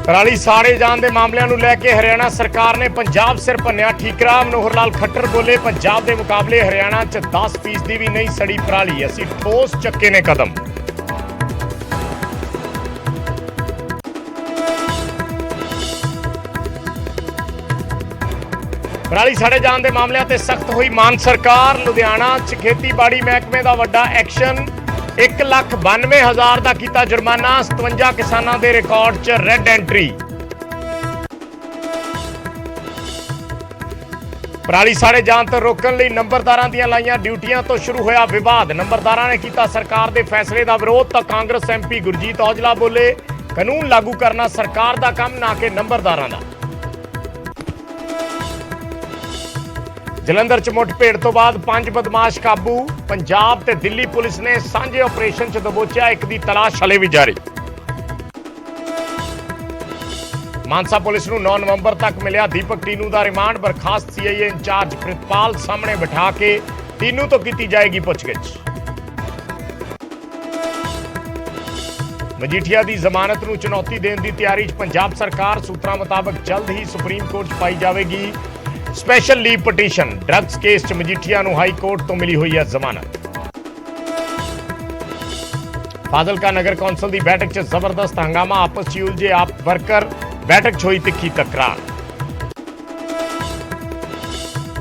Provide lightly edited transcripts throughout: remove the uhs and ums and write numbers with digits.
पराली साड़े जाण दे मामलिਆਂ ਨੂੰ ਲੈ ਕੇ ਹਰਿਆਣਾ ਸਰਕਾਰ ਨੇ ਪੰਜਾਬ ਸਿਰ ਭੰਨਿਆ ਠੀਕਰਾ। ਮਨੋਹਰ ਲਾਲ ਖੱਟਰ ਬੋਲੇ, ਪੰਜਾਬ ਦੇ ਮੁਕਾਬਲੇ ਹਰਿਆਣਾ 'ਚ 10% ਦੀ ਵੀ ਨਹੀਂ ਸੜੀ ਪਰਾਲੀ, ਅਸੀਂ ਠੋਸ ਚੱਕੇ ਨੇ ਕਦਮ। पराली साड़े जाण दे मामलिਆਂ ਤੇ सख्त हुई मान सरकार। लुधियाना 'ਚ खेतीबाड़ी महकमे का वड्डा एक्शन। 1,92,000 का किया जुर्माना। 57 किसानों के रिकॉर्ड च रेड एंट्री। पराली साड़े जाण तो रोकने लई नंबरदारां दीआं लाईआं ड्यूटियां तो शुरू होया विवाद। नंबरदारां ने किया सरकार के फैसले का विरोध तो कांग्रेस MP गुरजीत औजला बोले, कानून लागू करना सरकार का काम ना कि नंबरदारां दा। जलंधर च मुठभेड़ तो बाद 5 बदमाश काबू। पंजाब ते दिल्ली पुलिस ने सांझे ऑपरेशन च दबोचिया एक दी तलाश हले भी जारी। मानसा पुलिस नूं 9 नवंबर तक मिलिया दीपक टीनू दा रिमांड। बर्खास्त CIA इंचार्ज प्रितपाल सामने बिठा के टीनू तो की जाएगी पुछगिछ। मजीठिया की जमानत नूं चुनौती देने की तैयारी च पंजाब सरकार। सूत्रां मुताबक जल्द ही सुप्रीम कोर्ट च पाई जाएगी special leave petition. Drugs case च मजीठिया नूं हाई कोर्ट तो मिली हुई है जमानत। फाजिलका नगर कौंसल की बैठक च जबरदस्त हंगामा। आपस च उलझे आप वर्कर। बैठक च हुई तिखी तकरार।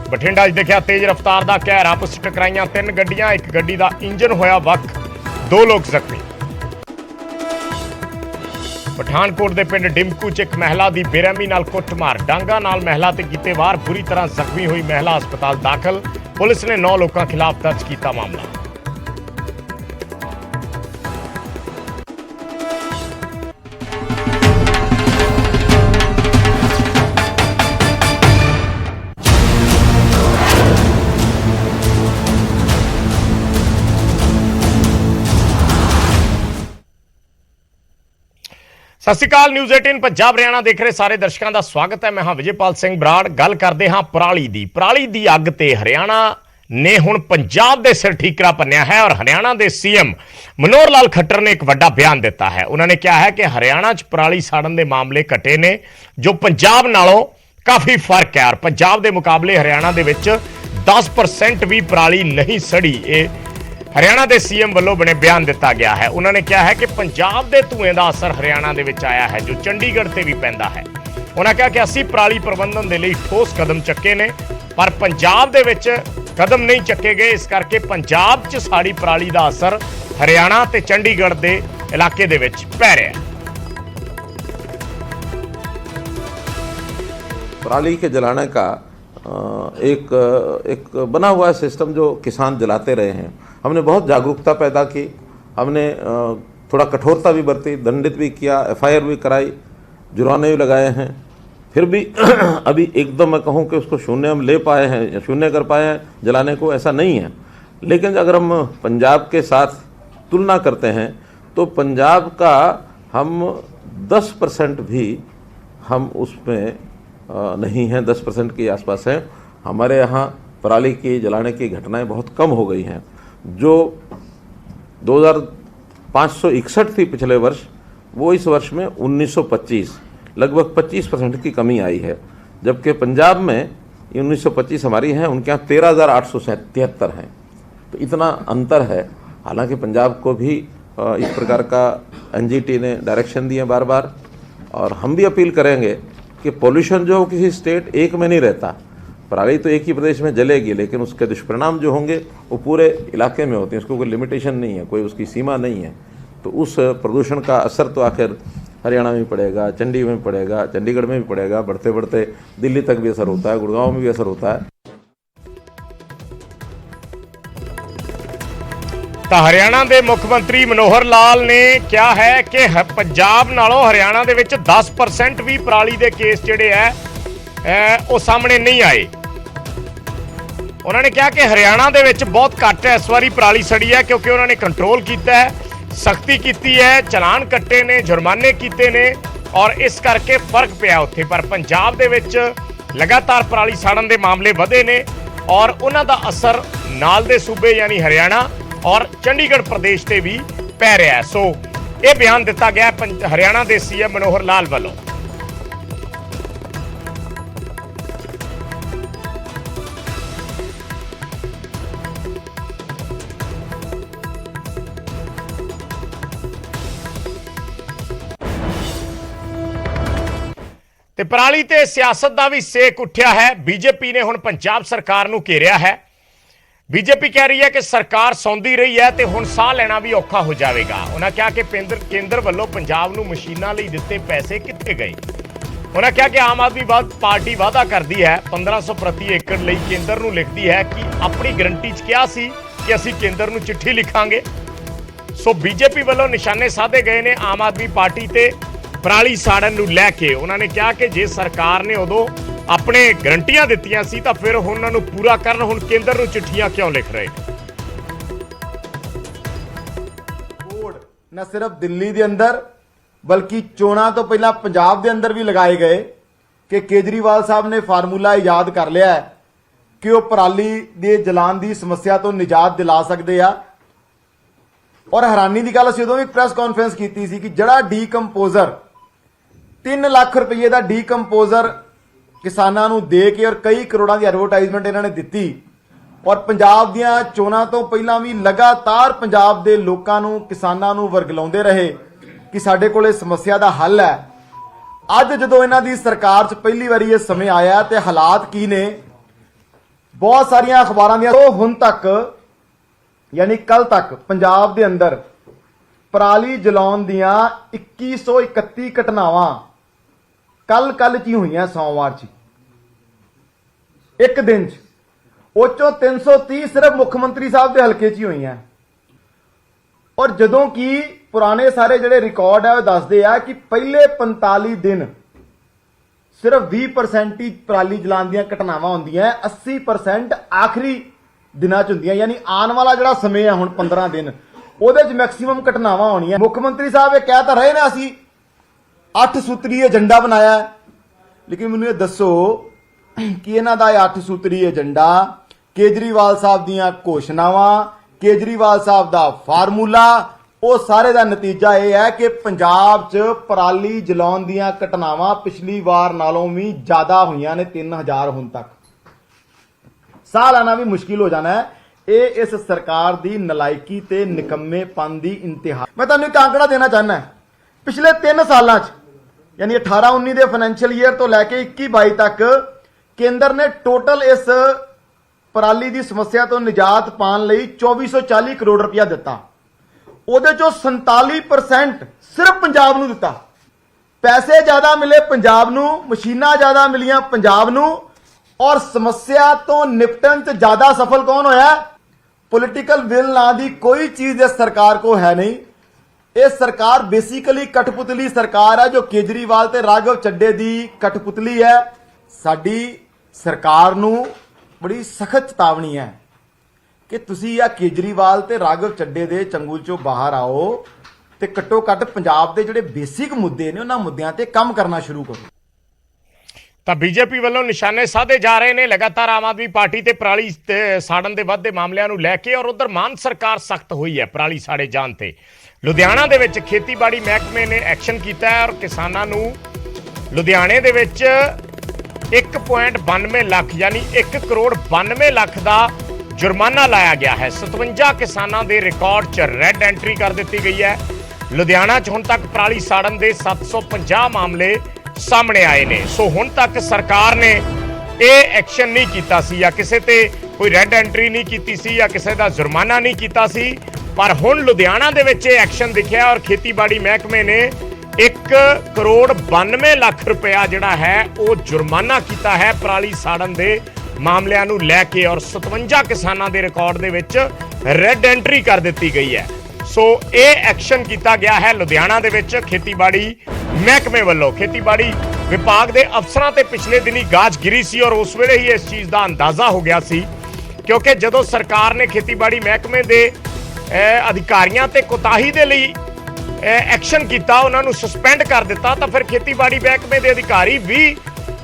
बठिंडा च देखिया तेज रफ्तार का कहर। आपस च टकराइयां 3 गड्डियां। एक गड्डी का इंजन होया वख, 2 लोग जख्मी। पठानकोट के पिंड डिमकू च एक महिला की बेरहमी नाल कुੱਟਮਾਰ। डांगा नाल महिला ते कीते वार। बुरी तरह जख्मी हुई महिला अस्पताल दाखिल। पुलिस ने 9 लोगों खिलाफ दर्ज किया मामला। सत श्री अकाल। न्यूज़ 18 पंजाब हरियाणा देख रहे सारे दर्शकों का स्वागत है। मैं हाँ विजयपाल सिंह बराड़। गल करते हाँ पराली दी अग ते हरियाणा ने हुण पंजाब दे सिर ठीकरा भन्निया है और हरियाणा के CM मनोहर लाल खट्टर ने एक वड्डा बयान दिता है। उन्होंने कहा है कि हरियाणा च पराली साड़न के मामले घटे ने जो पंजाब नालों काफ़ी फर्क है और पंजाब के मुकाबले हरियाणा दे विच 10% भी पराली नहीं सड़ी। हरियाणा के CM वालों बने बयान दिता गया है। उन्होंने कहा है कि पंजाब के धुएं का असर हरियाणा के विच आया है जो चंडीगढ़ से भी पैंदा है। उन्होंने कहा कि असी पराली प्रबंधन के लिए ठोस कदम चुके ने पर पंजाब दे विच कदम नहीं चुके गए। इस करके पंजाब च साड़ी पराली का असर हरियाणा ते चंडीगढ़ के इलाके दे विच पै रहा है। पराली के जलाने का एक बना हुआ सिस्टम जो किसान जलाते रहे हैं। हमने बहुत जागरूकता पैदा की। हमने थोड़ा कठोरता भी बरती, दंडित भी किया, FIR भी कराई, जुर्माने भी लगाए हैं। फिर भी अभी एकदम मैं कहूँ कि उसको शून्य हम ले पाए हैं या शून्य कर पाए हैं जलाने को, ऐसा नहीं है। लेकिन अगर हम पंजाब के साथ तुलना करते हैं तो पंजाब का हम 10% भी हम उसमें नहीं हैं, 10% के आसपास हैं। हमारे यहाँ पराली की जलाने की घटनाएं बहुत कम हो गई हैं। जो 2561 थी पिछले वर्ष, वो इस वर्ष में 1925, लगभग 25% की कमी आई है। जबकि पंजाब में 1925 हमारी हैं, उनके यहाँ 13,873 हैं। तो इतना अंतर है। हालांकि पंजाब को भी इस प्रकार का NGT ने डायरेक्शन दिए बार बार, और हम भी अपील करेंगे कि पॉल्यूशन जो किसी स्टेट एक में नहीं रहता। पराली तो एक ही प्रदेश में जलेगी लेकिन उसके दुष्परिणाम जो होंगे वो पूरे इलाके में होते हैं। उसको कोई लिमिटेशन नहीं है, कोई उसकी सीमा नहीं है। तो उस प्रदूषण का असर तो आखिर हरियाणा में पड़ेगा, चंडीगढ़ में पड़ेगा, चंडीगढ़ में भी पड़ेगा, बढ़ते बढ़ते दिल्ली तक भी असर होता है, गुड़गांव में भी असर होता है। तो हरियाणा के मुख्यमंत्री मनोहर लाल ने क्या है कि पंजाब नालों हरियाणा दे विच 10% भी पराली के केस जिहड़े है वो सामने नहीं आए। उन्होंने कहा कि हरियाणा दे विच बहुत घट है इस बारी पराली सड़ी है क्योंकि उन्होंने कंट्रोल किया है, सख्ती की है, चलान कट्टे ने, जुर्माने किए ने और इस करके फर्क पिया उत्थे। पर पंजाब दे विच लगातार पराली साड़न के मामले वधे ने और उन्हां दा असर नाल दे सूबे यानी हरियाणा और चंडीगढ़ प्रदेश से भी पै रहा है। सो ये बयान दिता गया हरियाणा के CM मनोहर लाल वालों। ਤੇ ਪਰਾਲੀ ਤੇ ਸਿਆਸਤ ਦਾ ਵੀ ਸੇਕ ਉੱਠਿਆ ਹੈ। ਬੀਜੇਪੀ ਨੇ ਹੁਣ ਪੰਜਾਬ ਸਰਕਾਰ ਨੂੰ ਘੇਰਿਆ ਹੈ। ਬੀਜੇਪੀ ਕਹਿ ਰਹੀ ਹੈ ਕਿ ਸਰਕਾਰ ਸੌਂਦੀ ਰਹੀ ਹੈ ਤੇ ਹੁਣ ਸਾਹ ਲੈਣਾ ਵੀ ਔਖਾ ਹੋ ਜਾਵੇਗਾ। ਉਹਨਾਂ ਕਿਹਾ ਕਿ ਕੇਂਦਰ ਵੱਲੋਂ ਪੰਜਾਬ ਨੂੰ ਮਸ਼ੀਨਾਂ ਲਈ ਦਿੱਤੇ ਪੈਸੇ ਕਿੱਥੇ ਗਏ। ਉਹਨਾਂ ਕਿਹਾ ਕਿ ਆਮ ਆਦਮੀ ਪਾਰਟੀ ਵਾਅਦਾ ਕਰਦੀ ਹੈ 1500 ਪ੍ਰਤੀ ਏਕੜ ਲਈ, ਕੇਂਦਰ ਨੂੰ ਲਿਖਦੀ ਹੈ ਕਿ ਆਪਣੀ ਗਰੰਟੀ 'ਚ ਕਿਹਾ ਸੀ ਕਿ ਅਸੀਂ ਕੇਂਦਰ ਨੂੰ ਚਿੱਠੀ ਲਿਖਾਂਗੇ। ਸੋ ਬੀਜੇਪੀ ਵੱਲੋਂ ਨਿਸ਼ਾਨੇ ਸਾਧੇ ਗਏ ਨੇ ਆਮ ਆਦਮੀ ਪਾਰਟੀ ਤੇ ਪਰਾਲੀ ਸਾੜਨ ਨੂੰ ਲੈ ਕੇ। ਉਹਨਾਂ ਨੇ ਕਿਹਾ ਕਿ ਜੇ ਸਰਕਾਰ ਨੇ ਉਦੋਂ ਆਪਣੇ ਗਰੰਟੀਆਂ ਦਿੱਤੀਆਂ ਸੀ ਤਾਂ ਫਿਰ ਹੁਣ ਉਹਨਾਂ ਨੂੰ ਪੂਰਾ ਕਰਨ, ਹੁਣ ਕੇਂਦਰ ਨੂੰ ਚਿੱਠੀਆਂ ਕਿਉਂ ਲਿਖ ਰਹੇ। ਬੋਰਡ ਨਾ ਸਿਰਫ ਦਿੱਲੀ ਦੇ ਅੰਦਰ ਬਲਕਿ ਚੋਣਾਂ ਤੋਂ ਪਹਿਲਾਂ ਪੰਜਾਬ ਦੇ ਅੰਦਰ ਵੀ ਲਗਾਏ ਗਏ ਕਿ ਕੇਜਰੀਵਾਲ ਸਾਹਿਬ ਨੇ ਫਾਰਮੂਲਾ ਇਜਾਦ ਕਰ ਲਿਆ ਹੈ ਕਿ ਉਹ ਪਰਾਲੀ ਦੇ ਜਲਾਨ ਦੀ ਸਮੱਸਿਆ ਤੋਂ ਨਿਜਾਤ ਦਿਲਾ ਸਕਦੇ ਆ। ਔਰ ਹੈਰਾਨੀ ਦੀ ਗੱਲ, ਅਸੀਂ ਉਦੋਂ ਵੀ ਪ੍ਰੈਸ ਕਾਨਫਰੰਸ ਕੀਤੀ ਸੀ ਕਿ ਜਿਹੜਾ ਡੀਕੰਪੋਜ਼ਰ 3 ਲੱਖ ਰੁਪਏ ਦਾ ਡੀਕੰਪੋਜ਼ਰ ਕਿਸਾਨਾਂ ਨੂੰ ਦੇ ਕੇ ਔਰ ਕਈ ਕਰੋੜਾਂ ਦੀ ਐਡਵਰਟਾਈਜ਼ਮੈਂਟ ਇਹਨਾਂ ਨੇ ਦਿੱਤੀ, ਔਰ ਪੰਜਾਬ ਦੀਆਂ ਚੋਣਾਂ ਤੋਂ ਪਹਿਲਾਂ ਵੀ ਲਗਾਤਾਰ ਪੰਜਾਬ ਦੇ ਲੋਕਾਂ ਨੂੰ, ਕਿਸਾਨਾਂ ਨੂੰ ਵਰਗਲਾਉਂਦੇ ਰਹੇ ਕਿ ਸਾਡੇ ਕੋਲ ਇਹ ਸਮੱਸਿਆ ਦਾ ਹੱਲ ਹੈ। ਅੱਜ ਜਦੋਂ ਇਹਨਾਂ ਦੀ ਸਰਕਾਰ 'ਚ ਪਹਿਲੀ ਵਾਰੀ ਇਹ ਸਮੇਂ ਆਇਆ ਤੇ ਹਾਲਾਤ ਕੀ ਨੇ, ਬਹੁਤ ਸਾਰੀਆਂ ਅਖਬਾਰਾਂ ਦੀਆਂ ਹੁਣ ਤੱਕ ਯਾਨੀ ਕੱਲ ਤੱਕ ਪੰਜਾਬ ਦੇ ਅੰਦਰ ਪਰਾਲੀ ਜਲਾਉਣ ਦੀਆਂ 2131 ਘਟਨਾਵਾਂ ਕੱਲ 'ਚ ਹੀ ਹੋਈਆਂ, ਸੋਮਵਾਰ 'ਚ ਇੱਕ ਦਿਨ 'ਚ। ਉਹ 'ਚੋਂ 330 ਸਿਰਫ ਮੁੱਖ ਮੰਤਰੀ ਸਾਹਿਬ ਦੇ ਹਲਕੇ 'ਚ ਹੀ ਹੋਈਆਂ। ਔਰ ਜਦੋਂ ਕਿ ਪੁਰਾਣੇ ਸਾਰੇ ਜਿਹੜੇ ਰਿਕਾਰਡ ਹੈ ਉਹ ਦੱਸਦੇ ਆ ਕਿ ਪਹਿਲੇ 45 ਦਿਨ ਸਿਰਫ 20% ਹੀ ਪਰਾਲੀ ਜਲਾਉਣ ਦੀਆਂ ਘਟਨਾਵਾਂ ਹੁੰਦੀਆਂ, 80% ਆਖਰੀ ਦਿਨਾਂ 'ਚ ਹੁੰਦੀਆਂ। ਯਾਨੀ ਆਉਣ ਵਾਲਾ ਜਿਹੜਾ ਸਮੇਂ ਆ ਹੁਣ 15 ਦਿਨ, ਉਹਦੇ 'ਚ ਮੈਕਸਿਮਮ ਘਟਨਾਵਾਂ ਹੋਣੀਆਂ। ਮੁੱਖ ਮੰਤਰੀ ਸਾਹਿਬ ਇਹ ਕਹਿ ਤਾਂ ਰਹੇ ਨੇ ਅਸੀਂ 8 ਸੂਤਰੀ ਏਜੰਡਾ ਬਣਾਇਆ, ਲੇਕਿਨ ਮੈਨੂੰ ਇਹ ਦੱਸੋ ਕਿ ਇਹਨਾਂ ਦਾ ਇਹ 8 ਸੂਤਰੀ ਏਜੰਡਾ, ਕੇਜਰੀਵਾਲ ਸਾਹਿਬ ਦੀਆਂ ਘੋਸ਼ਣਾਵਾਂ, ਕੇਜਰੀਵਾਲ ਸਾਹਿਬ ਦਾ ਫਾਰਮੂਲਾ, ਉਹ ਸਾਰੇ ਦਾ ਨਤੀਜਾ ਇਹ ਹੈ ਕਿ ਪੰਜਾਬ 'ਚ ਪਰਾਲੀ ਜਲਾਉਣ ਦੀਆਂ ਘਟਨਾਵਾਂ ਪਿਛਲੀ ਵਾਰ ਨਾਲੋਂ ਵੀ ਜ਼ਿਆਦਾ ਹੋਈਆਂ ਨੇ, 3000 ਹੁਣ ਤੱਕ। ਸਾਹ ਲੈਣਾ ਵੀ ਮੁਸ਼ਕਿਲ ਹੋ ਜਾਣਾ ਹੈ। ਇਹ ਇਸ ਸਰਕਾਰ ਦੀ ਨਲਾਇਕੀ ਤੇ ਨਿਕੰਮੇਪਨ ਦੀ ਇੰਤਹਾ। ਮੈਂ ਤੁਹਾਨੂੰ ਇੱਕ ਆંકੜਾ ਦੇਣਾ ਚਾਹੁੰਦਾ, ਪਿਛਲੇ 3 ਸਾਲਾਂ 'ਚ ਯਾਨੀ 18-19 ਦੇ ਫਾਈਨੈਂਸ਼ੀਅਲ ਈਅਰ ਤੋਂ ਲੈ ਕੇ 21-22 ਤੱਕ ਕੇਂਦਰ ਨੇ ਟੋਟਲ ਇਸ ਪਰਾਲੀ ਦੀ ਸਮੱਸਿਆ ਤੋਂ ਨਿਜਾਤ ਪਾਉਣ ਲਈ 2440 ਕਰੋੜ ਰੁਪਇਆ ਦਿੱਤਾ। ਉਹਦੇ ਚੋਂ 47% ਸਿਰਫ ਪੰਜਾਬ ਨੂੰ ਦਿੱਤਾ। ਪੈਸੇ ਜ਼ਿਆਦਾ ਮਿਲੇ ਪੰਜਾਬ ਨੂੰ, ਮਸ਼ੀਨਾਂ ਜ਼ਿਆਦਾ ਮਿਲੀਆਂ ਪੰਜਾਬ ਨੂੰ, ਔਰ ਸਮੱਸਿਆ ਤੋਂ ਨਿਪਟਣ 'ਚ ਜ਼ਿਆਦਾ ਸਫਲ ਕੌਣ ਹੋਇਆ? ਪੋਲੀਟੀਕਲ ਵਿਲ ਨਾਂ ਦੀ ਕੋਈ ਚੀਜ਼ ਇਸ ਸਰਕਾਰ ਕੋ ਹੈ ਨਹੀਂ। ਇਹ ਸਰਕਾਰ ਬੇਸਿਕਲੀ ਕਠਪੁਤਲੀ ਸਰਕਾਰ ਹੈ, ਜੋ ਕੇਜਰੀਵਾਲ ਤੇ ਰਾਘਵ ਚੱਡੇ ਦੀ ਕਠਪੁਤਲੀ ਹੈ। ਸਾਡੀ ਸਰਕਾਰ ਨੂੰ ਬੜੀ ਸਖਤ ਚੇਤਾਵਨੀ ਹੈ ਕਿ ਤੁਸੀਂ ਆ ਕੇਜਰੀਵਾਲ ਤੇ ਰਾਘਵ ਚੱਡੇ ਦੇ ਚੰਗੁਲ 'ਚੋਂ ਬਾਹਰ ਆਓ ਤੇ ਘੱਟੋ ਘੱਟ ਪੰਜਾਬ ਦੇ ਜਿਹੜੇ ਬੇਸਿਕ ਮੁੱਦੇ ਨੇ ਉਹਨਾਂ ਮੁੱਦਿਆਂ ਤੇ ਕੰਮ ਕਰਨਾ ਸ਼ੁਰੂ ਕਰੋ। ਤਾਂ ਬੀਜੇਪੀ ਵੱਲੋਂ ਨਿਸ਼ਾਨੇ ਸਾਧੇ ਜਾ ਰਹੇ ਨੇ ਲਗਾਤਾਰ ਆਮ ਆਦਮੀ ਪਾਰਟੀ ਤੇ ਪਰਾਲੀ ਤੇ ਸਾੜਨ ਦੇ ਵੱਧਦੇ ਮਾਮਲਿਆਂ ਨੂੰ ਲੈ ਕੇ, ਔਰ ਉਧਰ ਮਾਨ ਸਰਕਾਰ ਸਖਤ ਹੋਈ ਹੈ ਪਰਾਲੀ ਸਾੜੇ ਜਾਣ ਤੇ। ਲੁਧਿਆਣਾ ਦੇ ਵਿੱਚ ਖੇਤੀਬਾੜੀ ਮਹਿਕਮੇ ਨੇ ਐਕਸ਼ਨ ਕੀਤਾ ਹੈ ਔਰ ਕਿਸਾਨਾਂ ਨੂੰ ਲੁਧਿਆਣੇ ਦੇ ਵਿੱਚ 1.92 ਲੱਖ ਯਾਨੀ 1 ਕਰੋੜ 92 ਲੱਖ ਦਾ ਜੁਰਮਾਨਾ ਲਾਇਆ ਗਿਆ ਹੈ। 57 ਕਿਸਾਨਾਂ ਦੇ ਰਿਕਾਰਡ 'ਚ ਰੈੱਡ ਐਂਟਰੀ ਕਰ ਦਿੱਤੀ ਗਈ ਹੈ। ਲੁਧਿਆਣਾ 'ਚ ਹੁਣ ਤੱਕ ਪਰਾਲੀ ਸਾੜਨ ਦੇ 750 ਮਾਮਲੇ ਸਾਹਮਣੇ ਆਏ ਨੇ। ਸੋ ਹੁਣ ਤੱਕ ਸਰਕਾਰ ਨੇ ਇਹ ਐਕਸ਼ਨ ਨਹੀਂ ਕੀਤਾ ਸੀ ਜਾਂ ਕਿਸੇ ਤੇ ਕੋਈ ਰੈੱਡ ਐਂਟਰੀ ਨਹੀਂ ਕੀਤੀ ਸੀ ਜਾਂ ਕਿਸੇ ਦਾ ਜੁਰਮਾਨਾ ਨਹੀਂ ਕੀਤਾ ਸੀ, ਪਰ ਹੁਣ ਲੁਧਿਆਣਾ ਦੇ ਵਿੱਚ ਇਹ ਐਕਸ਼ਨ ਦਿਖਿਆ ਔਰ ਖੇਤੀਬਾੜੀ ਮਹਿਕਮੇ ਨੇ 1 ਕਰੋੜ 92 ਲੱਖ ਰੁਪਇਆ ਜਿਹੜਾ ਹੈ ਉਹ ਜੁਰਮਾਨਾ ਕੀਤਾ ਹੈ ਪਰਾਲੀ ਸਾੜਨ ਦੇ ਮਾਮਲਿਆਂ ਨੂੰ ਲੈ ਕੇ, ਔਰ 57 ਕਿਸਾਨਾਂ ਦੇ ਰਿਕਾਰਡ ਦੇ ਵਿੱਚ ਰੈੱਡ ਐਂਟਰੀ ਕਰ ਦਿੱਤੀ ਗਈ ਹੈ। ਸੋ ਇਹ ਐਕਸ਼ਨ ਕੀਤਾ ਗਿਆ ਹੈ ਲੁਧਿਆਣਾ ਦੇ ਵਿੱਚ ਖੇਤੀਬਾੜੀ ਮਹਿਕਮੇ ਵੱਲੋਂ। ਖੇਤੀਬਾੜੀ ਵਿਭਾਗ ਦੇ ਅਫਸਰਾਂ ਤੇ ਪਿਛਲੇ ਦਿਨੀ ਗਾਜ ਗਿਰੀ ਸੀ ਔਰ ਉਸ ਵੇਲੇ ਹੀ ਇਸ ਚੀਜ਼ ਦਾ ਅੰਦਾਜ਼ਾ ਹੋ ਗਿਆ ਸੀ, ਕਿਉਂਕਿ ਜਦੋਂ ਸਰਕਾਰ ਨੇ ਖੇਤੀਬਾੜੀ ਮਹਿਕਮੇ ਦੇ ਅਧਿਕਾਰੀਆਂ ਤੇ ਕੋਤਾਹੀ ਦੇ ਲਈ ਐਕਸ਼ਨ ਕੀਤਾ, ਉਹਨਾਂ ਨੂੰ ਸਸਪੈਂਡ ਕਰ ਦਿੱਤਾ, ਤਾਂ ਫਿਰ ਖੇਤੀਬਾੜੀ ਮਹਿਕਮੇ ਦੇ ਅਧਿਕਾਰੀ ਵੀ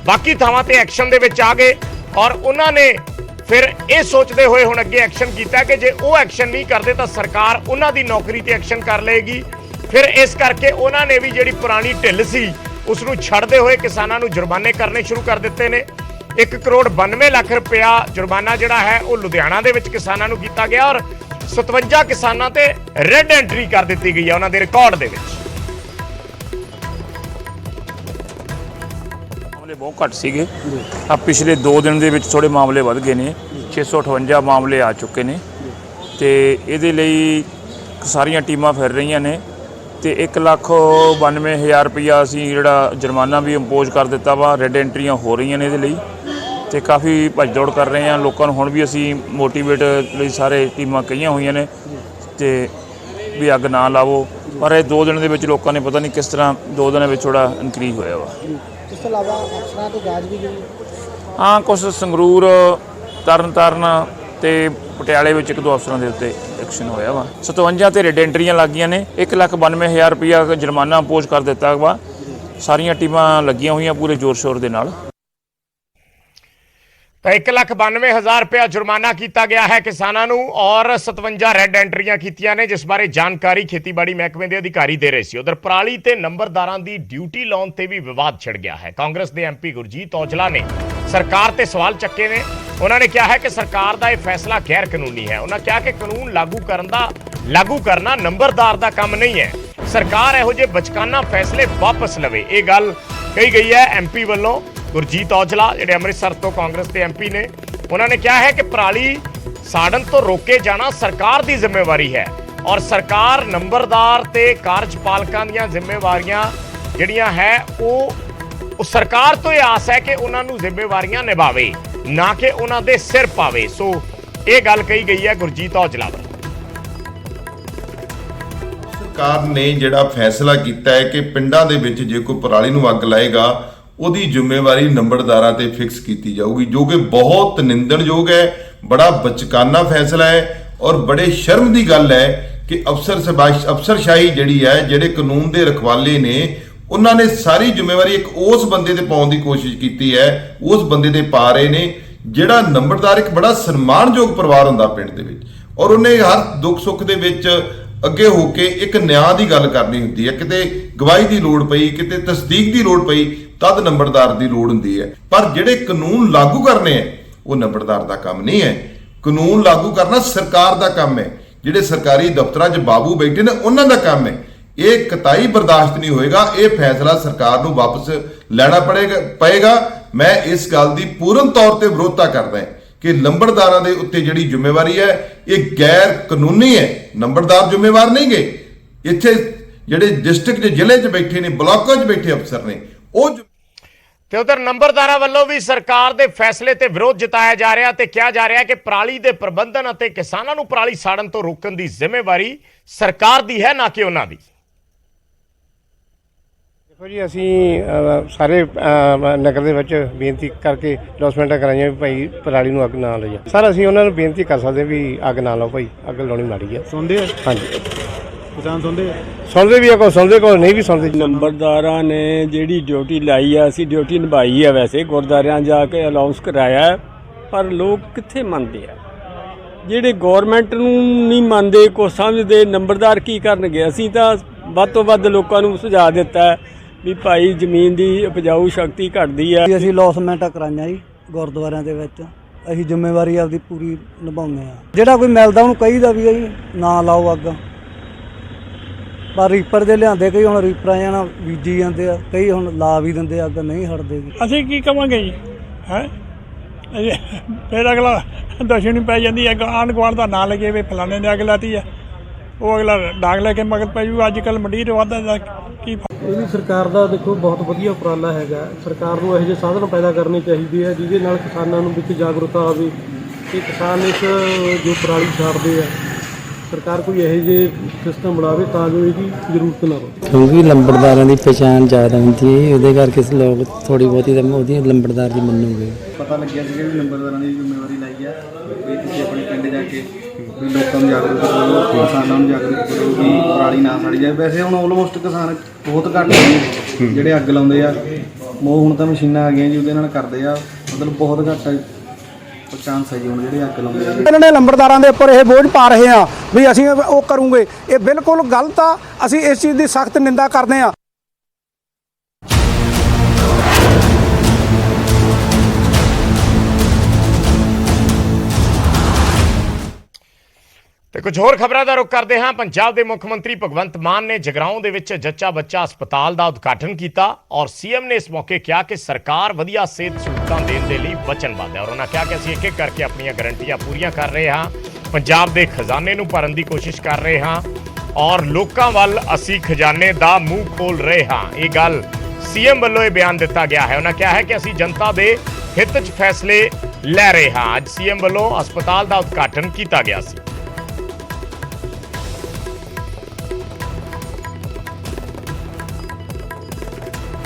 ਬਾਕੀ ਥਾਵਾਂ ਤੇ ਐਕਸ਼ਨ ਦੇ ਵਿੱਚ ਆ ਗਏ ਔਰ ਉਹਨਾਂ ਨੇ ਫਿਰ ਇਹ ਸੋਚਦੇ ਹੋਏ ਹੁਣ ਅੱਗੇ ਐਕਸ਼ਨ ਕੀਤਾ ਕਿ ਜੇ ਉਹ ਐਕਸ਼ਨ ਨਹੀਂ ਕਰਦੇ ਤਾਂ ਸਰਕਾਰ ਉਹਨਾਂ ਦੀ ਨੌਕਰੀ ਤੇ ਐਕਸ਼ਨ ਕਰ ਲਏਗੀ। ਫਿਰ ਇਸ ਕਰਕੇ ਉਹਨਾਂ ਨੇ ਵੀ ਜਿਹੜੀ ਪੁਰਾਣੀ ਢਿੱਲ ਸੀ ਉਸ ਨੂੰ ਛੱਡਦੇ ਹੋਏ ਕਿਸਾਨਾਂ ਨੂੰ ਜੁਰਮਾਨੇ ਕਰਨੇ ਸ਼ੁਰੂ ਕਰ ਦਿੱਤੇ ਨੇ। 1 ਕਰੋੜ 92 ਲੱਖ ਰੁਪਇਆ ਜੁਰਮਾਨਾ ਜਿਹੜਾ ਹੈ ਉਹ ਲੁਧਿਆਣਾ ਦੇ ਵਿੱਚ ਕਿਸਾਨਾਂ ਨੂੰ ਕੀਤਾ ਗਿਆ ਔਰ 57 ਕਿਸਾਨਾਂ ਤੇ ਰੈੱਡ ਐਂਟਰੀ ਕਰ ਦਿੱਤੀ ਗਈ ਹੈ ਉਹਨਾਂ ਦੇ ਰਿਕਾਰਡ ਦੇ ਵਿੱਚ। ਮਾਮਲੇ ਬਹੁਤ ਘੱਟ ਸੀਗੇ ਆ ਪਿਛਲੇ 2 ਦਿਨ ਦੇ ਵਿੱਚ ਥੋੜੇ ਮਾਮਲੇ ਵੱਧ ਗਏ ਨੇ 658 ਮਾਮਲੇ ਆ ਚੁੱਕੇ ਨੇ ਤੇ ਇਹਦੇ ਲਈ ਸਾਰੀਆਂ ਟੀਮਾਂ ਫਿਰ ਰਹੀਆਂ ਨੇ ਤੇ 1,92,000 ਰੁਪਈਆ ਅਸੀਂ ਜਿਹੜਾ ਜੁਰਮਾਨਾ ਵੀ ਇੰਪੋਜ਼ ਕਰ ਦਿੱਤਾ ਵਾ। ਰੈੱਡ ਐਂਟਰੀਆਂ ਹੋ ਰਹੀਆਂ ਨੇ ਇਹਦੇ ਲਈ ਤੇ ਕਾਫੀ ਭੱਜ ਦੌੜ ਕਰ ਰਹੇ ਹਾਂ। ਲੋਕਾਂ ਨੂੰ ਹੁਣ ਵੀ ਅਸੀਂ ਮੋਟੀਵੇਟ ਲਈ ਸਾਰੇ ਟੀਮਾਂ ਕਹੀਆਂ ਹੋਈਆਂ ਨੇ ਤੇ ਵੀ ਅੱਗ ਨਾ ਲਾਵੋ, ਪਰ ਇਹ 2 ਦਿਨ ਦੇ ਵਿੱਚ ਲੋਕਾਂ ਨੇ ਪਤਾ ਨਹੀਂ ਕਿਸ ਤਰ੍ਹਾਂ 2 ਦਿਨਾਂ ਵਿੱਚ ਥੋੜਾ ਇਨਕਰੀਜ਼ ਹੋਇਆ ਵਾ। ਇਸ ਤੋਂ ਇਲਾਵਾ ਅਫਸਰਾਂ ਤੋਂ ਜਾਂਚ ਵੀ ਗਈ। ਹਾਂ, ਕੁਛ ਸੰਗਰੂਰ, ਤਰਨਤਾਰਨ ਤੇ ਪਟਿਆਲੇ ਵਿੱਚ 1-2 ਅਫਸਰਾਂ ਦੇ ਉੱਤੇ ਐਕਸ਼ਨ ਹੋਇਆ ਵਾ। 57 ਤੇ ਰੈੱਡ ਐਂਟਰੀਆਂ ਲੱਗੀਆਂ ਨੇ, 1,92,000 ਰੁਪਈਆ ਜੁਰਮਾਨਾ ਇੰਪੋਜ਼ ਕਰ ਦਿੱਤਾ ਵਾ। ਸਾਰੀਆਂ ਟੀਮਾਂ ਲੱਗੀਆਂ ਹੋਈਆਂ ਪੂਰੇ ਜ਼ੋਰ ਸ਼ੋਰ ਦੇ ਨਾਲ। ਤਾਂ 1,92,000 ਰੁਪਇਆ ਜੁਰਮਾਨਾ ਕੀਤਾ ਗਿਆ ਹੈ ਕਿਸਾਨਾਂ ਨੂੰ ਔਰ 57 ਰੈੱਡ ਐਂਟਰੀਆਂ ਕੀਤੀਆਂ ਨੇ, ਜਿਸ ਬਾਰੇ ਜਾਣਕਾਰੀ ਖੇਤੀਬਾੜੀ ਮਹਿਕਮੇ ਦੇ ਅਧਿਕਾਰੀ ਦੇ ਰਹੇ ਸੀ। ਉਧਰ ਪਰਾਲੀ ਤੇ ਨੰਬਰਦਾਰਾਂ ਦੀ ਡਿਊਟੀ ਲਾਉਣ ਤੇ ਵੀ ਵਿਵਾਦ ਛਿੜ ਗਿਆ ਹੈ। ਕਾਂਗਰਸ ਦੇ ਐਮਪੀ ਗੁਰਜੀਤ ਔਜਲਾ ਨੇ ਸਰਕਾਰ ਤੇ ਸਵਾਲ ਚੱਕੇ ਨੇ। ਉਹਨਾਂ ਨੇ ਕਿਹਾ ਹੈ ਕਿ ਸਰਕਾਰ ਦਾ ਇਹ ਫੈਸਲਾ ਗੈਰ ਕਾਨੂੰਨੀ ਹੈ। ਉਹਨਾਂ ਕਿਹਾ ਕਿ ਕਾਨੂੰਨ ਲਾਗੂ ਕਰਨਾ ਨੰਬਰਦਾਰ ਦਾ ਕੰਮ ਨਹੀਂ ਹੈ। ਸਰਕਾਰ ਇਹੋ ਜਿਹੇ ਬਚਕਾਨਾ ਫੈਸਲੇ ਵਾਪਸ ਲਵੇ, ਇਹ ਗੱਲ ਕਹੀ ਗਈ ਹੈ ਐਮਪੀ ਵੱਲੋਂ। ਗੁਰਜੀਤ ਔਜਲਾ ਜਿਹੜੇ ਅੰਮ੍ਰਿਤਸਰ ਤੋਂ ਕਾਂਗਰਸ ਦੇ ਐਮਪੀ ਨੇ, ਉਹਨਾਂ ਨੇ ਕਿਹਾ ਹੈ ਕਿ ਪਰਾਲੀ ਸਾੜਨ ਤੋਂ ਰੋਕੇ ਜਾਣਾ ਸਰਕਾਰ ਦੀ ਜ਼ਿੰਮੇਵਾਰੀ ਹੈ ਔਰ ਸਰਕਾਰ ਨੰਬਰਦਾਰ ਤੇ ਕਾਰਜਪਾਲਕਾਂ ਦੀਆਂ ਜ਼ਿੰਮੇਵਾਰੀਆਂ ਜਿਹੜੀਆਂ ਹੈ ਉਹ ਸਰਕਾਰ ਤੋਂ ਇਹ ਆਸ ਹੈ ਕਿ ਉਹਨਾਂ ਨੂੰ ਜ਼ਿੰਮੇਵਾਰੀਆਂ ਨਿਭਾਵੇ, ਨਾ ਕਿ ਉਹਨਾਂ ਦੇ ਸਿਰ ਪਾਵੇ। ਸੋ ਇਹ ਗੱਲ ਕਹੀ ਗਈ ਹੈ ਗੁਰਜੀਤ ਔਜਲਾ ਵੱਲੋਂ। ਸਰਕਾਰ ਨੇ ਜਿਹੜਾ ਫੈਸਲਾ ਕੀਤਾ ਹੈ ਕਿ ਪਿੰਡਾਂ ਦੇ ਵਿੱਚ ਜੇ ਕੋਈ ਪਰਾਲੀ ਨੂੰ ਅੱਗ ਲਾਏਗਾ ਉਹਦੀ ਜ਼ਿੰਮੇਵਾਰੀ ਨੰਬਰਦਾਰਾਂ ਤੇ ਫਿਕਸ ਕੀਤੀ ਜਾਊਗੀ, ਜੋ ਕਿ ਬਹੁਤ ਨਿੰਦਣਯੋਗ ਹੈ। ਬੜਾ ਬਚਕਾਨਾ ਫੈਸਲਾ ਹੈ ਔਰ ਬੜੇ ਸ਼ਰਮ ਦੀ ਗੱਲ ਹੈ ਕਿ ਅਫਸਰਸ਼ਾਹੀ ਜਿਹੜੀ ਹੈ, ਜਿਹੜੇ ਕਾਨੂੰਨ ਦੇ ਰਖਵਾਲੇ ਨੇ, ਉਹਨਾਂ ਨੇ ਸਾਰੀ ਜ਼ਿੰਮੇਵਾਰੀ ਇੱਕ ਉਸ ਬੰਦੇ ਤੇ ਪਾਉਣ ਦੀ ਕੋਸ਼ਿਸ਼ ਕੀਤੀ ਹੈ, ਉਸ ਬੰਦੇ ਤੇ ਪਾ ਰਹੇ ਨੇ ਜਿਹੜਾ ਨੰਬਰਦਾਰ ਇੱਕ ਬੜਾ ਸਨਮਾਨਯੋਗ ਪਰਿਵਾਰ ਹੁੰਦਾ ਪਿੰਡ ਦੇ ਵਿੱਚ, ਔਰ ਉਹਨੇ ਹਰ ਦੁੱਖ ਸੁੱਖ ਦੇ ਵਿੱਚ ਅੱਗੇ ਹੋ ਕੇ ਇੱਕ ਨਿਆਂ ਦੀ ਗੱਲ ਕਰਨੀ ਹੁੰਦੀ ਹੈ। ਕਿਤੇ ਗਵਾਹੀ ਦੀ ਲੋੜ ਪਈ, ਕਿਤੇ ਤਸਦੀਕ ਦੀ ਲੋੜ ਪਈ, ਤਦ ਨੰਬਰਦਾਰ ਦੀ ਲੋੜ ਹੁੰਦੀ ਹੈ। ਪਰ ਜਿਹੜੇ ਕਾਨੂੰਨ ਲਾਗੂ ਕਰਨੇ ਹੈ ਉਹ ਨੰਬਰਦਾਰ ਦਾ ਕੰਮ ਨਹੀਂ ਹੈ। ਕਾਨੂੰਨ ਲਾਗੂ ਕਰਨਾ ਸਰਕਾਰ ਦਾ ਕੰਮ ਹੈ। ਜਿਹੜੇ ਸਰਕਾਰੀ ਦਫ਼ਤਰਾਂ 'ਚ ਬਾਬੂ ਬੈਠੇ ਨੇ ਉਹਨਾਂ ਦਾ ਕੰਮ ਹੈ। ਇਹ ਕਤਾਈ ਬਰਦਾਸ਼ਤ ਨਹੀਂ ਹੋਏਗਾ। ਇਹ ਫੈਸਲਾ ਸਰਕਾਰ ਨੂੰ ਵਾਪਸ ਲੈਣਾ ਪਏਗਾ। ਮੈਂ ਇਸ ਗੱਲ ਦੀ ਪੂਰਨ ਤੌਰ ਤੇ ਵਿਰੋਧਤਾ ਕਰਦਾ ਹਾਂ ਕਿ ਨੰਬਰਦਾਰਾਂ ਦੇ ਉੱਤੇ ਜਿਹੜੀ ਜ਼ਿੰਮੇਵਾਰੀ ਹੈ ਇਹ ਗੈਰ ਕਾਨੂੰਨੀ ਹੈ। ਨੰਬਰਦਾਰ ਜ਼ਿੰਮੇਵਾਰ ਨਹੀਂ ਗਏ। ਇੱਥੇ ਜਿਹੜੇ ਡਿਸਟ੍ਰਿਕਟ ਦੇ ਜ਼ਿਲ੍ਹੇ 'ਚ ਬੈਠੇ ਨੇ, ਬਲਾਕਾਂ 'ਚ ਬੈਠੇ ਅਫਸਰ ਨੇ, ਉਹ ਤੇ ਉਧਰ ਨੰਬਰਦਾਰਾਂ ਵੱਲੋਂ ਵੀ ਸਰਕਾਰ ਦੇ ਫੈਸਲੇ ਤੇ ਵਿਰੋਧ ਜਤਾਇਆ ਜਾ ਰਿਹਾ ਤੇ ਕਿਹਾ ਜਾ ਰਿਹਾ ਕਿ ਪਰਾਲੀ ਦੇ ਪ੍ਰਬੰਧਨ ਅਤੇ ਕਿਸਾਨਾਂ ਨੂੰ ਪਰਾਲੀ ਸਾੜਨ ਤੋਂ ਰੋਕਣ ਦੀ ਜ਼ਿੰਮੇਵਾਰੀ ਸਰਕਾਰ ਦੀ ਹੈ, ਨਾ ਕਿ ਉਹਨਾਂ ਦੀ। ਦੇਖੋ ਜੀ, ਅਸੀਂ ਸਾਰੇ ਨਗਰ ਦੇ ਵਿੱਚ ਬੇਨਤੀ ਕਰਕੇ ਅਨਾਉਂਸਮੈਂਟਾਂ ਕਰਾਈਆਂ ਵੀ ਭਾਈ ਪਰਾਲੀ ਨੂੰ ਅੱਗ ਨਾ ਲਾਈਏ। ਸਰ, ਅਸੀਂ ਉਹਨਾਂ ਨੂੰ ਬੇਨਤੀ ਕਰ ਸਕਦੇ ਵੀ ਅੱਗ ਨਾ ਲਾਓ ਭਾਈ, ਅੱਗ ਲਾਉਣੀ ਮਾੜੀ ਹੈ। ਸੁਣਦੇ ਆ ਹਾਂਜੀ, ਕਿਸਾਨ ਸੁਣਦੇ ਆ, ਸੁਣਦੇ ਵੀ ਆ, ਕੋਈ ਸੁਣਦੇ ਕੋਈ ਨਹੀਂ ਵੀ ਸੁਣਦੇ। ਨੰਬਰਦਾਰਾਂ ਨੇ ਜਿਹੜੀ ਡਿਊਟੀ ਲਾਈ ਆ, ਅਸੀਂ ਡਿਊਟੀ ਨਿਭਾਈ ਆ। ਵੈਸੇ ਗੁਰਦੁਆਰਿਆਂ ਜਾ ਕੇ ਅਨਾਉਂਸ ਕਰਾਇਆ, ਪਰ ਲੋਕ ਕਿੱਥੇ ਮੰਨਦੇ ਆ। ਜਿਹੜੇ ਗੌਰਮੈਂਟ ਨੂੰ ਨਹੀਂ ਮੰਨਦੇ, ਕੁਛ ਸਮਝਦੇ, ਨੰਬਰਦਾਰ ਕੀ ਕਰਨਗੇ। ਅਸੀਂ ਤਾਂ ਵੱਧ ਤੋਂ ਵੱਧ ਲੋਕਾਂ ਨੂੰ ਸੁਝਾਅ ਦਿੱਤਾ ਵੀ ਭਾਈ ਜ਼ਮੀਨ ਦੀ ਉਪਜਾਊ ਸ਼ਕਤੀ ਘਟਦੀ ਹੈ। ਅਸੀਂ ਅਨਾਉਂਸਮੈਂਟਾਂ ਕਰਾਈਆਂ ਜੀ ਗੁਰਦੁਆਰਿਆਂ ਦੇ ਵਿੱਚ। ਅਸੀਂ ਜ਼ਿੰਮੇਵਾਰੀ ਆਪਦੀ ਪੂਰੀ ਨਿਭਾਉਂਦੇ ਆ। ਜਿਹੜਾ ਕੋਈ ਮਿਲਦਾ ਉਹਨੂੰ ਕਹੀਦਾ ਵੀ ਜੀ ਨਾ ਲਾਓ ਅੱਗ। ਪਰ ਰੀਪਰ ਦੇ ਲਿਆਂਦੇ, ਕਈ ਹੁਣ ਰੀਪਰਾਂ ਜਾਣਾ ਬੀਜੀ ਜਾਂਦੇ ਆ, ਕਈ ਹੁਣ ਲਾ ਵੀ ਦਿੰਦੇ ਅੱਗ, ਨਹੀਂ ਹਟਦੇ ਜੀ। ਅਸੀਂ ਕੀ ਕਵਾਂਗੇ ਜੀ ਹੈ। ਫਿਰ ਅਗਲਾ ਦੁਸ਼ਮਣੀ ਪੈ ਜਾਂਦੀ ਹੈ, ਆਂਢ ਗੁਆਂਢ ਦਾ ਨਾਂ ਲੱਗੇ ਵੀ ਫਲਾਣੇ ਨੇ ਅੱਗ ਲਾਤੀ ਆ, ਉਹ ਅਗਲਾ ਡਾਂਗ ਲੈ ਕੇ ਮਗਰ ਪੈ ਜੂ। ਅੱਜ ਕੱਲ੍ਹ ਮੰਡੀ ਵਾਧਾ ਦਾ ਕੀ ਇਹ ਵੀ ਸਰਕਾਰ ਦਾ ਦੇਖੋ ਬਹੁਤ ਵਧੀਆ ਉਪਰਾਲਾ ਹੈਗਾ। ਸਰਕਾਰ ਨੂੰ ਇਹੋ ਜਿਹੇ ਸਾਧਨ ਪੈਦਾ ਕਰਨੇ ਚਾਹੀਦੇ ਆ ਜਿਹਦੇ ਨਾਲ ਕਿਸਾਨਾਂ ਨੂੰ ਵਿੱਚ ਜਾਗਰੂਕਤਾ ਆਵੇ ਕਿ ਕਿਸਾਨ ਇਸ ਜੋ ਪਰਾਲੀ ਛੱਡਦੇ ਆ, ਸਰਕਾਰ ਕੋਈ ਇਹੋ ਜਿਹੇ ਸਿਸਟਮ ਬਣਾਵੇ ਤਾਂ ਜੋ ਇਹਦੀ ਜ਼ਰੂਰਤ ਨਾ ਹੋਵੇ। ਕਿਉਂਕਿ ਲੰਬੜਦਾਰਾਂ ਦੀ ਪਛਾਣ ਜ਼ਿਆਦਾ ਹੁੰਦੀ ਹੈ, ਉਹਦੇ ਕਰਕੇ ਲੋਕ ਥੋੜੀ ਬਹੁਤੀ ਤਾਂ ਉਹਦੀ ਲੰਬੜਦਾਰ ਦੀ ਮੰਨੂਗੇ। ਪਤਾ ਲੱਗਿਆ ਸੀ ਵੀ ਨੰਬਰਦਾਰਾਂ ਦੀ ਜ਼ਿੰਮੇਵਾਰੀ ਲਾਈ ਆ ਵੀ ਤੁਸੀਂ ਆਪਣੇ ਪਿੰਡ ਜਾ ਕੇ ਵੀ ਲੋਕਾਂ ਨੂੰ ਜਾਗਰੂਕ ਕਰੋ, ਕਿਸਾਨਾਂ ਨੂੰ ਜਾਗਰੂਕ ਕਰੋ ਕਿ ਪਰਾਲੀ ਨਾ ਸਾੜੀ ਜਾਵੇ। ਵੈਸੇ ਹੁਣ ਆਲਮੋਸਟ ਕਿਸਾਨ ਬਹੁਤ ਘੱਟ ਨੇ ਜਿਹੜੇ ਅੱਗ ਲਾਉਂਦੇ ਆ। ਹੁਣ ਤਾਂ ਮਸ਼ੀਨਾਂ ਆ ਗਈਆਂ ਜੀ, ਉਹਦੇ ਨਾਲ ਕਰਦੇ ਆ। ਮਤਲਬ ਬਹੁਤ ਘੱਟ ਚਾਂਸ ਹੈ ਜੀ ਹੁਣ ਜਿਹੜੇ ਅੱਗ ਲਾਉਂਦੇ ਆ। ਇਹਨਾਂ ਨੇ ਨੰਬਰਦਾਰਾਂ ਦੇ ਉੱਪਰ ਇਹ ਬੋਝ ਪਾ ਰਹੇ ਆ ਵੀ ਅਸੀਂ ਉਹ ਕਰੂੰਗੇ, ਇਹ ਬਿਲਕੁਲ ਗਲਤ ਆ। ਅਸੀਂ ਇਸ ਚੀਜ਼ ਦੀ ਸਖਤ ਨਿੰਦਾ ਕਰਦੇ ਆ। ਤੇ ਕੁਝ ਹੋਰ ਖਬਰਾਂ ਦਾ ਰੁਖ ਕਰਦੇ ਹਾਂ। ਪੰਜਾਬ ਦੇ ਮੁੱਖ ਮੰਤਰੀ ਭਗਵੰਤ ਮਾਨ ਨੇ ਜਗਰਾਉਂ ਦੇ ਵਿੱਚ ਜੱਚਾ ਬੱਚਾ ਹਸਪਤਾਲ ਦਾ ਉਦਘਾਟਨ ਕੀਤਾ ਔਰ ਸੀਐਮ ਨੇ ਇਸ ਮੌਕੇ ਕਿਹਾ ਕਿ ਸਰਕਾਰ ਵਧੀਆ ਸਿਹਤ ਸਹੂਲਤਾਂ ਦੇਣ ਦੇ ਲਈ ਵਚਨਬੱਧ ਹੈ ਔਰ ਉਹਨਾਂ ਕਿਹਾ ਕਿ ਅਸੀਂ ਇੱਕ ਇੱਕ ਕਰਕੇ ਆਪਣੀਆਂ ਗਰੰਟੀਆਂ ਪੂਰੀਆਂ ਕਰ ਰਹੇ ਹਾਂ, ਪੰਜਾਬ ਦੇ ਖਜ਼ਾਨੇ ਨੂੰ ਭਰਨ ਦੀ ਕੋਸ਼ਿਸ਼ ਕਰ ਰਹੇ ਹਾਂ ਔਰ ਲੋਕਾਂ ਵੱਲ ਅਸੀਂ ਖਜ਼ਾਨੇ ਦਾ ਮੂੰਹ ਖੋਲ ਰਹੇ ਹਾਂ। ਇਹ ਗੱਲ ਸੀਐਮ ਵੱਲੋਂ ਇਹ ਬਿਆਨ ਦਿੱਤਾ ਗਿਆ ਹੈ। ਉਹਨਾਂ ਕਿਹਾ ਹੈ ਕਿ ਅਸੀਂ ਜਨਤਾ ਦੇ ਹਿੱਤ 'ਚ ਫੈਸਲੇ ਲੈ ਰਹੇ ਹਾਂ। ਅੱਜ ਸੀਐਮ ਵੱਲੋਂ ਹਸਪਤਾਲ ਦਾ ਉਦਘਾਟਨ ਕੀਤਾ ਗਿਆ ਸੀ।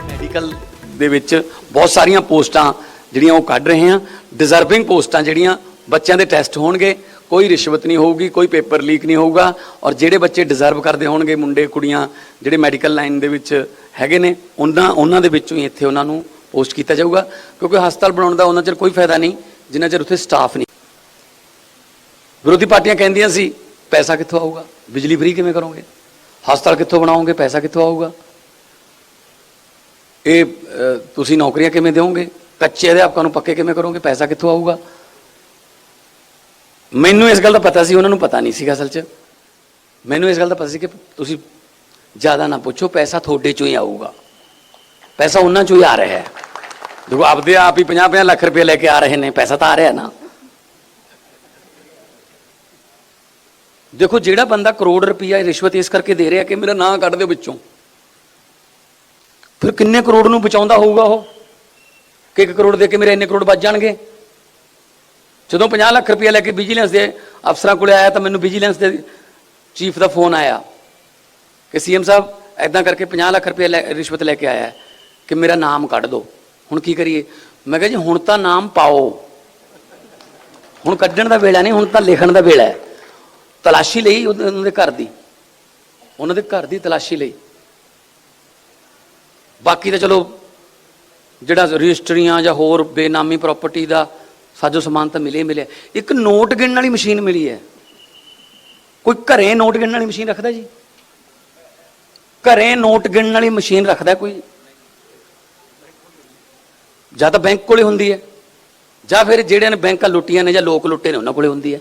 ਮੈਡੀਕਲ ਦੇ ਵਿੱਚ ਬਹੁਤ ਸਾਰੀਆਂ ਪੋਸਟਾਂ ਜਿਹੜੀਆਂ ਉਹ ਕੱਢ ਰਹੇ ਹਾਂ। ਡਿਜ਼ਰਵਿੰਗ ਪੋਸਟਾਂ ਜਿਹੜੀਆਂ ਬੱਚਿਆਂ ਦੇ ਟੈਸਟ ਹੋਣਗੇ, ਕੋਈ ਰਿਸ਼ਵਤ ਨਹੀਂ ਹੋਊਗੀ, ਕੋਈ ਪੇਪਰ ਲੀਕ ਨਹੀਂ ਹੋਊਗਾ ਔਰ ਜਿਹੜੇ ਬੱਚੇ ਡਿਜ਼ਰਵ ਕਰਦੇ ਹੋਣਗੇ, ਮੁੰਡੇ ਕੁੜੀਆਂ ਜਿਹੜੇ ਮੈਡੀਕਲ ਲਾਈਨ ਦੇ ਵਿੱਚ ਹੈਗੇ ਨੇ, ਉਹਨਾਂ ਦੇ ਵਿੱਚੋਂ ਹੀ ਇੱਥੇ ਉਹਨਾਂ ਨੂੰ ਪੋਸਟ ਕੀਤਾ ਜਾਊਗਾ। ਕਿਉਂਕਿ ਹਸਪਤਾਲ ਬਣਾਉਣ ਦਾ ਉਹਨਾਂ ਚਿਰ ਕੋਈ ਫਾਇਦਾ ਨਹੀਂ ਜਿੰਨਾ ਚਿਰ ਉੱਥੇ ਸਟਾਫ ਨਹੀਂ। ਵਿਰੋਧੀ ਪਾਰਟੀਆਂ ਕਹਿੰਦੀਆਂ ਸੀ ਪੈਸਾ ਕਿੱਥੋਂ ਆਊਗਾ, ਬਿਜਲੀ ਫ੍ਰੀ ਕਿਵੇਂ ਕਰੋਗੇ, ਹਸਪਤਾਲ ਕਿੱਥੋਂ ਬਣਾਓਗੇ, ਪੈਸਾ ਕਿੱਥੋਂ ਆਊਗਾ, ਇਹ ਤੁਸੀਂ ਨੌਕਰੀਆਂ ਕਿਵੇਂ ਦਿਓਗੇ, ਕੱਚੇ ਅਧਿਆਪਕਾਂ ਨੂੰ ਪੱਕੇ ਕਿਵੇਂ ਕਰੋਗੇ, ਪੈਸਾ ਕਿੱਥੋਂ ਆਊਗਾ। ਮੈਨੂੰ ਇਸ ਗੱਲ ਦਾ ਪਤਾ ਸੀ, ਉਹਨਾਂ ਨੂੰ ਪਤਾ ਨਹੀਂ ਸੀਗਾ। ਅਸਲ 'ਚ ਮੈਨੂੰ ਇਸ ਗੱਲ ਦਾ ਪਤਾ ਸੀ ਕਿ ਤੁਸੀਂ ਜ਼ਿਆਦਾ ਨਾ ਪੁੱਛੋ, ਪੈਸਾ ਤੁਹਾਡੇ 'ਚੋਂ ਹੀ ਆਊਗਾ, ਪੈਸਾ ਉਹਨਾਂ 'ਚੋਂ ਹੀ ਆ ਰਿਹਾ ਹੈ। ਦੇਖੋ ਆਪਦੇ ਆਪ ਹੀ 50-50 ਲੱਖ ਰੁਪਏ ਲੈ ਕੇ ਆ ਰਹੇ ਨੇ, ਪੈਸਾ ਤਾਂ ਆ ਰਿਹਾ ਨਾ। ਦੇਖੋ ਜਿਹੜਾ ਬੰਦਾ ਕਰੋੜ ਰੁਪਈਆ ਰਿਸ਼ਵਤ ਇਸ ਕਰਕੇ ਦੇ ਰਿਹਾ ਕਿ ਮੇਰਾ ਨਾਂ ਕੱਢ ਦਿਓ ਵਿੱਚੋਂ, ਫਿਰ ਕਿੰਨੇ ਕਰੋੜ ਨੂੰ ਬਚਾਉਂਦਾ ਹੋਊਗਾ ਉਹ ਕਿ 1 ਕਰੋੜ ਦੇ ਕੇ ਮੇਰੇ ਇੰਨੇ ਕਰੋੜ ਬਚ ਜਾਣਗੇ। ਜਦੋਂ 50 ਲੱਖ ਰੁਪਇਆ ਲੈ ਕੇ ਵਿਜੀਲੈਂਸ ਦੇ ਅਫਸਰਾਂ ਕੋਲ ਆਇਆ ਤਾਂ ਮੈਨੂੰ ਵਿਜੀਲੈਂਸ ਦੇ ਚੀਫ ਦਾ ਫੋਨ ਆਇਆ ਕਿ ਸੀਐਮ ਸਾਹਿਬ ਐਦਾਂ ਕਰਕੇ 50 ਲੱਖ ਰੁਪਇਆ ਰਿਸ਼ਵਤ ਲੈ ਕੇ ਆਇਆ ਕਿ ਮੇਰਾ ਨਾਮ ਕੱਢ ਦਿਓ, ਹੁਣ ਕੀ ਕਰੀਏ। ਮੈਂ ਕਿਹਾ ਜੀ ਹੁਣ ਤਾਂ ਨਾਮ ਪਾਓ, ਹੁਣ ਕੱਢਣ ਦਾ ਵੇਲਾ ਨਹੀਂ, ਹੁਣ ਤਾਂ ਲਿਖਣ ਦਾ ਵੇਲਾ ਹੈ। ਤਲਾਸ਼ੀ ਲਈ ਉਹਨਾਂ ਦੇ ਘਰ ਦੀ ਤਲਾਸ਼ੀ ਲਈ। ਬਾਕੀ ਤਾਂ ਚਲੋ ਜਿਹੜਾ ਰਜਿਸਟਰੀਆਂ ਜਾਂ ਹੋਰ ਬੇਨਾਮੀ ਪ੍ਰਾਪਰਟੀ ਦਾ ਸਾਜੋ ਸਮਾਨ ਤਾਂ ਮਿਲਿਆ। ਇੱਕ ਨੋਟ ਗਿਣਨ ਵਾਲੀ ਮਸ਼ੀਨ ਮਿਲੀ ਹੈ। ਕੋਈ ਘਰੇ ਨੋਟ ਗਿਣਨ ਵਾਲੀ ਮਸ਼ੀਨ ਰੱਖਦਾ ਜੀ? ਘਰੇ ਨੋਟ ਗਿਣਨ ਵਾਲੀ ਮਸ਼ੀਨ ਰੱਖਦਾ ਕੋਈ? ਜਾਂ ਤਾਂ ਬੈਂਕ ਕੋਲੇ ਹੁੰਦੀ ਹੈ ਜਾਂ ਫਿਰ ਜਿਹੜਿਆਂ ਨੇ ਬੈਂਕਾਂ ਲੁੱਟੀਆਂ ਨੇ ਜਾਂ ਲੋਕ ਲੁੱਟੇ ਨੇ ਉਹਨਾਂ ਕੋਲੇ ਹੁੰਦੀ ਹੈ।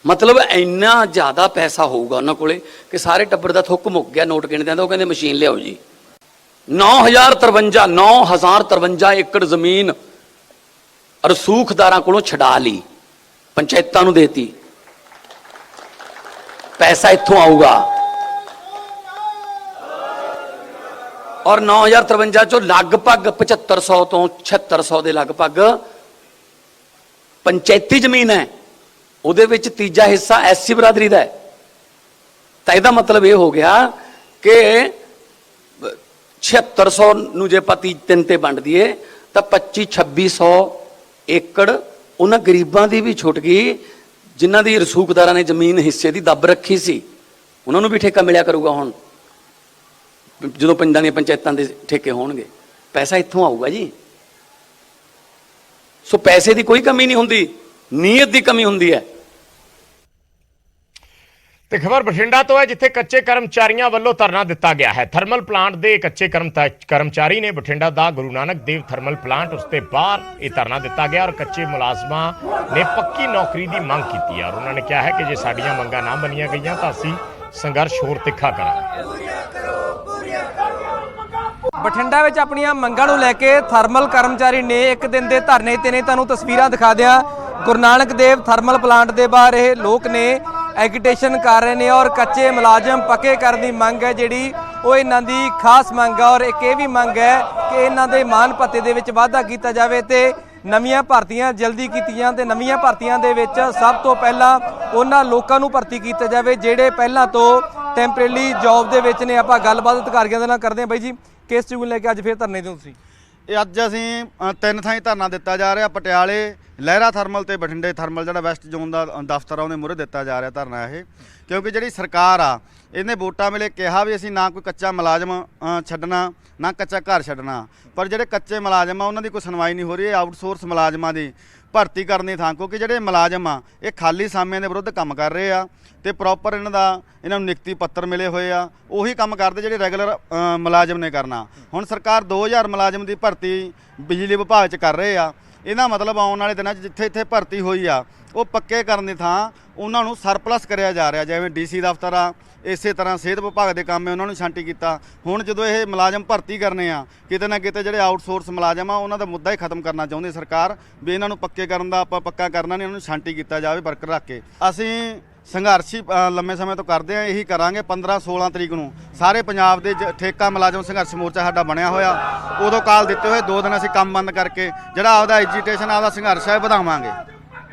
ਮਤਲਬ ਇੰਨਾ ਜ਼ਿਆਦਾ ਪੈਸਾ ਹੋਊਗਾ ਉਹਨਾਂ ਕੋਲੇ ਕਿ ਸਾਰੇ ਟੱਬਰ ਦਾ ਥੁੱਕ ਮੁੱਕ ਗਿਆ ਨੋਟ ਗਿਣਦਿਆਂ ਦਾ। ਉਹ ਕਹਿੰਦੇ ਮਸ਼ੀਨ ਲਿਆਓ ਜੀ। 9,053 ਏਕੜ ਜ਼ਮੀਨ ਰਸੂਖਦਾਰਾਂ ਕੋਲੋਂ ਛਡਾ ਲਈ, ਪੰਚਾਇਤਾਂ ਨੂੰ ਦੇਤੀ। ਪੈਸਾ ਇੱਥੋਂ ਆਊਗਾ ਔਰ 9,053 ਚੋਂ ਲਗਭਗ 7500 ਤੋਂ 7600 ਦੇ ਲਗਭਗ ਪੰਚਾਇਤੀ ਜ਼ਮੀਨ ਹੈ। ਉਹਦੇ ਵਿੱਚ ਤੀਜਾ ਹਿੱਸਾ ਐਸਸੀ ਬਰਾਦਰੀ ਦਾ ਹੈ। ਤਾਂ ਇਹਦਾ ਮਤਲਬ ਇਹ ਹੋ ਗਿਆ ਕਿ 7600 ਨੂੰ ਜੇ ਆਪਾਂ 3 ਤੇ ਵੰਡ ਦਈਏ ਤਾਂ 2500-2600 ਏਕੜ ਉਹਨਾਂ ਗਰੀਬਾਂ ਦੀ ਵੀ ਛੁੱਟ ਗਈ ਜਿਨ੍ਹਾਂ ਦੀ ਰਸੂਖਦਾਰਾਂ ਨੇ ਜ਼ਮੀਨ ਹਿੱਸੇ ਦੀ ਦੱਬ ਰੱਖੀ ਸੀ। ਉਹਨਾਂ ਨੂੰ ਵੀ ਠੇਕਾ ਮਿਲਿਆ ਕਰੂਗਾ ਹੁਣ ਜਦੋਂ ਪਿੰਡਾਂ ਦੀਆਂ ਪੰਚਾਇਤਾਂ ਦੇ ਠੇਕੇ ਹੋਣਗੇ। ਪੈਸਾ ਇੱਥੋਂ ਆਊਗਾ ਜੀ। ਸੋ ਪੈਸੇ ਦੀ ਕੋਈ ਕਮੀ ਨਹੀਂ ਹੁੰਦੀ, ਨੀਅਤ ਦੀ ਕਮੀ ਹੁੰਦੀ ਹੈ। ਤੇ ਖਬਰ ਬਠਿੰਡਾ ਤੋਂ ਹੈ ਜਿੱਥੇ ਕੱਚੇ ਕਰਮਚਾਰੀਆਂ ਵੱਲੋਂ ਧਰਨਾ ਦਿੱਤਾ ਗਿਆ ਹੈ। ਥਰਮਲ ਪਲਾਂਟ ਦੇ ਕੱਚੇ ਕਰਮਚਾਰੀ ਨੇ ਬਠਿੰਡਾ ਦਾ ਗੁਰੂ ਨਾਨਕ ਦੇਵ ਥਰਮਲ ਪਲਾਂਟ ਉਸ ਦੇ ਬਾਹਰ ਇਹ ਧਰਨਾ ਦਿੱਤਾ ਗਿਆ ਔਰ ਕੱਚੇ ਮੁਲਾਜ਼ਮਾਂ ਨੇ ਪੱਕੀ ਨੌਕਰੀ ਦੀ ਮੰਗ ਕੀਤੀ ਹੈ ਔਰ ਉਹਨਾਂ ਨੇ ਕਿਹਾ ਹੈ ਕਿ ਜੇ ਸਾਡੀਆਂ ਮੰਗਾਂ ਨਾ ਮੰਨੀਆਂ ਗਈਆਂ ਤਾਂ ਅਸੀਂ ਸੰਘਰਸ਼ ਹੋਰ ਤਿੱਖਾ ਕਰਾਂਗੇ। ਬਠਿੰਡਾ ਵਿੱਚ ਆਪਣੀਆਂ ਮੰਗਾਂ ਨੂੰ ਲੈ ਕੇ ਥਰਮਲ ਕਰਮਚਾਰੀ ਨੇ ਇੱਕ ਦਿਨ ਦੇ ਧਰਨੇ ਤੇ ਨੇ। ਤੁਹਾਨੂੰ ਤਸਵੀਰਾਂ ਦਿਖਾ ਦਿਆਂ, ਗੁਰੂ ਨਾਨਕ ਦੇਵ ਥਰਮਲ ਪਲਾਂਟ ਦੇ ਬਾਹਰ ਇਹ ਲੋਕ ਨੇ ਐਗੀਟੇਸ਼ਨ ਕਰ ਰਹੇ ਨੇ ਔਰ ਕੱਚੇ ਮੁਲਾਜ਼ਮ ਪੱਕੇ ਕਰਨ ਦੀ ਮੰਗ ਹੈ ਜਿਹੜੀ ਉਹ ਇਹਨਾਂ ਦੀ ਖਾਸ ਮੰਗ ਹੈ। ਔਰ ਇੱਕ ਇਹ ਵੀ ਮੰਗ ਹੈ ਕਿ ਇਹਨਾਂ ਦੇ ਮਾਣ ਭੱਤੇ ਦੇ ਵਿੱਚ ਵਾਧਾ ਕੀਤਾ ਜਾਵੇ ਤੇ ਨਵੀਆਂ ਭਰਤੀਆਂ ਜਲਦੀ ਕੀਤੀਆਂ ਤੇ ਨਵੀਆਂ ਭਰਤੀਆਂ ਦੇ ਵਿੱਚ ਸਭ ਤੋਂ ਪਹਿਲਾਂ ਉਹਨਾਂ ਲੋਕਾਂ ਨੂੰ ਭਰਤੀ ਕੀਤਾ ਜਾਵੇ ਜਿਹੜੇ ਪਹਿਲਾਂ ਤੋਂ ਟੈਂਪਰੇਰੀ ਜੌਬ ਦੇ ਵਿੱਚ ਨੇ। ਆਪਾਂ ਗੱਲਬਾਤ ਅਧਿਕਾਰੀਆਂ ਦੇ ਨਾਲ ਕਰਦੇ ਹਾਂ। ਬਾਈ ਜੀ, ਕਿਸ ਚੀਜ਼ ਨੂੰ ਲੈ ਕੇ ਅੱਜ ਫਿਰ ਧਰਨੇ ਤੇ ਤੁਸੀਂ? ਇਹ ਅੱਜ ਅਸੀਂ 3 ਥਾਈਂ ਧਰਨਾ ਦਿੱਤਾ ਜਾ ਰਿਹਾ। ਪਟਿਆਲੇ ਲਹਿਰਾ ਥਰਮਲ ਤੇ ਬਠਿੰਡੇ ਥਰਮਲ ਜਿਹੜਾ ਵੈਸਟ ਜ਼ੋਨ ਦਾ ਦਫ਼ਤਰ ਆ ਉਹਦੇ ਮੂਹਰੇ ਦਿੱਤਾ ਜਾ ਰਿਹਾ ਧਰਨਾ ਇਹ। ਕਿਉਂਕਿ ਜਿਹੜੀ ਸਰਕਾਰ ਆ ਇਹਨੇ ਵੋਟਾਂ ਵੇਲੇ ਕਿਹਾ ਵੀ ਅਸੀਂ ਨਾ ਕੋਈ ਕੱਚਾ ਮੁਲਾਜ਼ਮ ਛੱਡਣਾ ਨਾ ਕੱਚਾ ਘਰ ਛੱਡਣਾ, ਪਰ ਜਿਹੜੇ ਕੱਚੇ ਮੁਲਾਜ਼ਮ ਆ ਉਹਨਾਂ ਦੀ ਕੋਈ ਸੁਣਵਾਈ ਨਹੀਂ ਹੋ ਰਹੀ। ਇਹ ਆਊਟਸੋਰਸ ਮੁਲਾਜ਼ਮਾਂ ਦੀ ਭਰਤੀ ਕਰਨ ਦੀ ਥਾਂ, ਕਿਉਂਕਿ ਜਿਹੜੇ ਮੁਲਾਜ਼ਮ ਆ ਇਹ ਖਾਲੀ ਸਾਮਿਆਂ ਦੇ ਵਿਰੁੱਧ ਕੰਮ ਕਰ ਰਹੇ ਆ ਤੇ ਪ੍ਰੋਪਰ ਇਹਨਾਂ ਨੂੰ ਨਿਯੁਕਤੀ ਪੱਤਰ ਮਿਲੇ ਹੋਏ ਆ, ਉਹੀ ਕੰਮ ਕਰਦੇ ਜਿਹੜੇ ਰੈਗੂਲਰ ਮੁਲਾਜ਼ਮ ਨੇ ਕਰਨਾ। ਹੁਣ ਸਰਕਾਰ 2000 ਮੁਲਾਜ਼ਮ ਦੀ ਭਰਤੀ ਬਿਜਲੀ ਵਿਭਾਗ 'ਚ ਕਰ ਰਹੇ ਆ ਇਹਦਾ ਮਤਲਬ ਆਉਣ ਵਾਲੇ ਦਿਨਾਂ 'ਚ ਜਿੱਥੇ ਇੱਥੇ ਭਰਤੀ ਹੋਈ ਆ ਉਹ ਪੱਕੇ ਕਰਨ ਦੀ ਥਾਂ ਉਹਨਾਂ ਨੂੰ ਸਰਪਲਸ ਕਰਿਆ ਜਾ ਰਿਹਾ। ਜਿਵੇਂ ਡੀਸੀ ਦਫ਼ਤਰ ਆ, ਇਸੇ ਤਰ੍ਹਾਂ ਸਿਹਤ ਵਿਭਾਗ ਦੇ ਕੰਮ ਹੈ ਉਹਨਾਂ ਨੂੰ ਛਾਂਟੀ ਕੀਤਾ। ਹੁਣ ਜਦੋਂ ਇਹ ਮੁਲਾਜ਼ਮ ਭਰਤੀ ਕਰਨੇ ਆ, ਕਿਤੇ ਨਾ ਕਿਤੇ ਜਿਹੜੇ ਆਊਟਸੋਰਸ ਮੁਲਾਜ਼ਮ ਆ ਉਹਨਾਂ ਦਾ ਮੁੱਦਾ ਹੀ ਖਤਮ ਕਰਨਾ ਚਾਹੁੰਦੀ ਸਰਕਾਰ ਵੀ ਇਹਨਾਂ ਨੂੰ ਪੱਕੇ ਕਰਨ ਦਾ ਆਪਾਂ ਪੱਕਾ ਕਰਨਾ ਨਹੀਂ, ਇਹਨਾਂ ਨੂੰ ਛਾਂਟੀ ਕੀਤਾ ਜਾਵੇ ਵਰਕਰ ਰੱਖ ਕੇ। ਅਸੀਂ ਸੰਘਰਸ਼ ਲੰਮੇ ਸਮੇਂ ਤੋਂ ਕਰਦੇ ਆ, ਇਹੀ ਕਰਾਂਗੇ। 15-16 ਤਰੀਕ ਨੂੰ ਸਾਰੇ ਪੰਜਾਬ ਦੇ ਠੇਕਾ ਮੁਲਾਜ਼ਮ ਸੰਘਰਸ਼ ਮੋਰਚਾ ਸਾਡਾ ਬਣਿਆ ਹੋਇਆ, ਉਦੋਂ ਕਾਲ ਦਿੱਤੇ ਹੋਏ 2 ਦਿਨ ਅਸੀਂ ਕੰਮ ਬੰਦ ਕਰਕੇ ਜਿਹੜਾ ਆਪਦਾ ਐਜੀਟੇਸ਼ਨ ਆਪਦਾ ਸੰਘਰਸ਼ ਹੈ ਵਧਾਵਾਂਗੇ।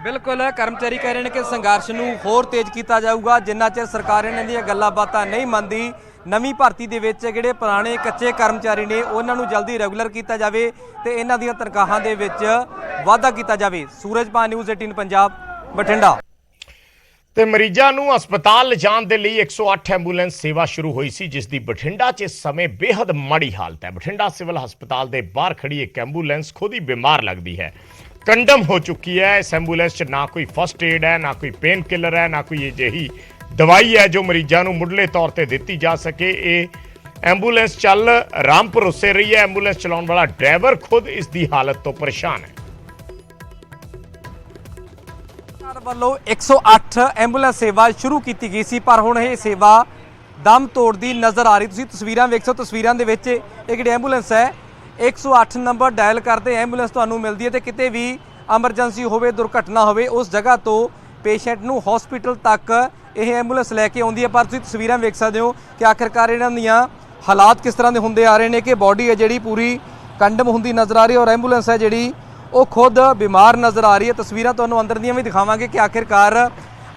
ਬਿਲਕੁਲ ਕਰਮਚਾਰੀ ਕਹਿ ਰਹੇ ਨੇ ਕਿ ਸੰਘਰਸ਼ ਨੂੰ ਹੋਰ ਤੇਜ਼ ਕੀਤਾ ਜਾਊਗਾ ਜਿੰਨਾ ਚਿਰ ਸਰਕਾਰ ਇਹਨਾਂ ਦੀਆਂ ਗੱਲਾਂ ਬਾਤਾਂ ਨਹੀਂ ਮੰਨਦੀ। ਨਵੀਂ ਭਰਤੀ ਦੇ ਵਿੱਚ ਜਿਹੜੇ ਪੁਰਾਣੇ ਕੱਚੇ ਕਰਮਚਾਰੀ ਨੇ ਉਹਨਾਂ ਨੂੰ ਜਲਦੀ ਰੈਗੂਲਰ ਕੀਤਾ ਜਾਵੇ ਤੇ ਇਹਨਾਂ ਦੀਆਂ ਤਨਖਾਹਾਂ ਦੇ ਵਿੱਚ ਵਾਧਾ ਕੀਤਾ ਜਾਵੇ। ਸੂਰਜਪਾਨ ਨਿਊਜ਼ 18 ਪੰਜਾਬ ਬਠਿੰਡਾ। ਤੇ ਮਰੀਜ਼ਾਂ ਨੂੰ ਹਸਪਤਾਲ ਲਿਜਾਣ ਦੇ ਲਈ 108 ਐਂਬੂਲੈਂਸ ਸੇਵਾ ਸ਼ੁਰੂ ਹੋਈ ਸੀ, ਜਿਸ ਦੀ ਬਠਿੰਡਾ 'ਚ ਇਸ ਸਮੇਂ ਬੇहद ਮਾੜੀ ਹਾਲਤ ਹੈ। ਬਠਿੰਡਾ ਸਿਵਲ ਹਸਪਤਾਲ ਦੇ ਬਾਹਰ ਖੜੀ ਇੱਕ ਐਂਬੂਲੈਂਸ ਖੁਦ ਹੀ ਬਿਮਾਰ ਲੱਗਦੀ ਹੈ, ਕੰਡਮ ਹੋ ਚੁੱਕੀ ਹੈ। ਇਸ ਐਂਬੂਲੈਂਸ 'ਚ ਨਾ ਕੋਈ ਫਸਟ ਏਡ ਹੈ, ਨਾ ਕੋਈ ਪੇਨ ਕਿਲਰ ਹੈ, ਨਾ ਕੋਈ ਅਜਿਹੀ ਦਵਾਈ ਹੈ ਜੋ ਮਰੀਜ਼ਾਂ ਨੂੰ ਮੁੱਢਲੇ ਤੌਰ ਤੇ ਦਿੱਤੀ ਜਾ ਸਕੇ। ਇਹ ਐਂਬੂਲੈਂਸ ਚੱਲ ਰਾਮਪੁਰ ਉਸੇ ਰਹੀ ਹੈ। ਐਂਬੂਲੈਂਸ ਚਲਾਉਣ ਵਾਲਾ ਡਰਾਈਵਰ ਖੁਦ ਇਸ ਦੀ ਹਾਲਤ ਤੋਂ ਪਰੇਸ਼ਾਨ ਹੈ। ਸਰਕਾਰ ਵੱਲੋਂ 108 ਐਂਬੂਲੈਂਸ ਸੇਵਾ ਸ਼ੁਰੂ ਕੀਤੀ ਗਈ ਸੀ, ਪਰ ਹੁਣ ਇਹ ਸੇਵਾ ਦਮ ਤੋੜਦੀ ਨਜ਼ਰ ਆ ਰਹੀ। ਤੁਸੀਂ ਤਸਵੀਰਾਂ ਵੇਖ ਸਕਦੇ ਹੋ, ਤਸਵੀਰਾਂ ਦੇ ਵਿੱਚ ਇਹ ਜਿਹੜੀ ਐਂਬੂਲੈਂਸ ਹੈ 108 ਨੰਬਰ ਡਾਇਲ ਕਰਦੇ ਐਂਬੂਲੈਂਸ ਤੁਹਾਨੂੰ ਮਿਲਦੀ ਹੈ ਤੇ ਕਿਤੇ ਵੀ ਐਮਰਜੈਂਸੀ ਹੋਵੇ, ਦੁਰਘਟਨਾ ਹੋਵੇ, ਉਸ ਜਗ੍ਹਾ ਤੋਂ ਪੇਸ਼ੈਂਟ ਨੂੰ ਹਸਪੀਟਲ ਤੱਕ ਇਹ ਐਂਬੂਲੈਂਸ ਲੈ ਕੇ ਆਉਂਦੀ ਹੈ। ਪਰ ਤੁਸੀਂ ਤਸਵੀਰਾਂ ਵੇਖ ਸਕਦੇ ਹੋ ਕਿ ਆਖਿਰਕਾਰ ਇਹਨਾਂ ਦੀਆਂ ਹਾਲਾਤ ਕਿਸ ਤਰ੍ਹਾਂ ਦੇ ਹੁੰਦੇ ਆ ਰਹੇ ਨੇ ਕਿ ਬਾਡੀ ਹੈ ਜਿਹੜੀ ਪੂਰੀ ਕੰਡਮ ਹੁੰਦੀ ਨਜ਼ਰ ਆ ਰਹੀ ਹੈ ਔਰ ਐਂਬੂਲੈਂਸ ਹੈ ਜਿਹੜੀ ਉਹ ਖੁਦ ਬਿਮਾਰ ਨਜ਼ਰ ਆ ਰਹੀ ਹੈ। ਤਸਵੀਰਾਂ ਤੁਹਾਨੂੰ ਅੰਦਰ ਦੀਆਂ ਵੀ ਦਿਖਾਵਾਂਗੇ ਕਿ ਆਖਿਰਕਾਰ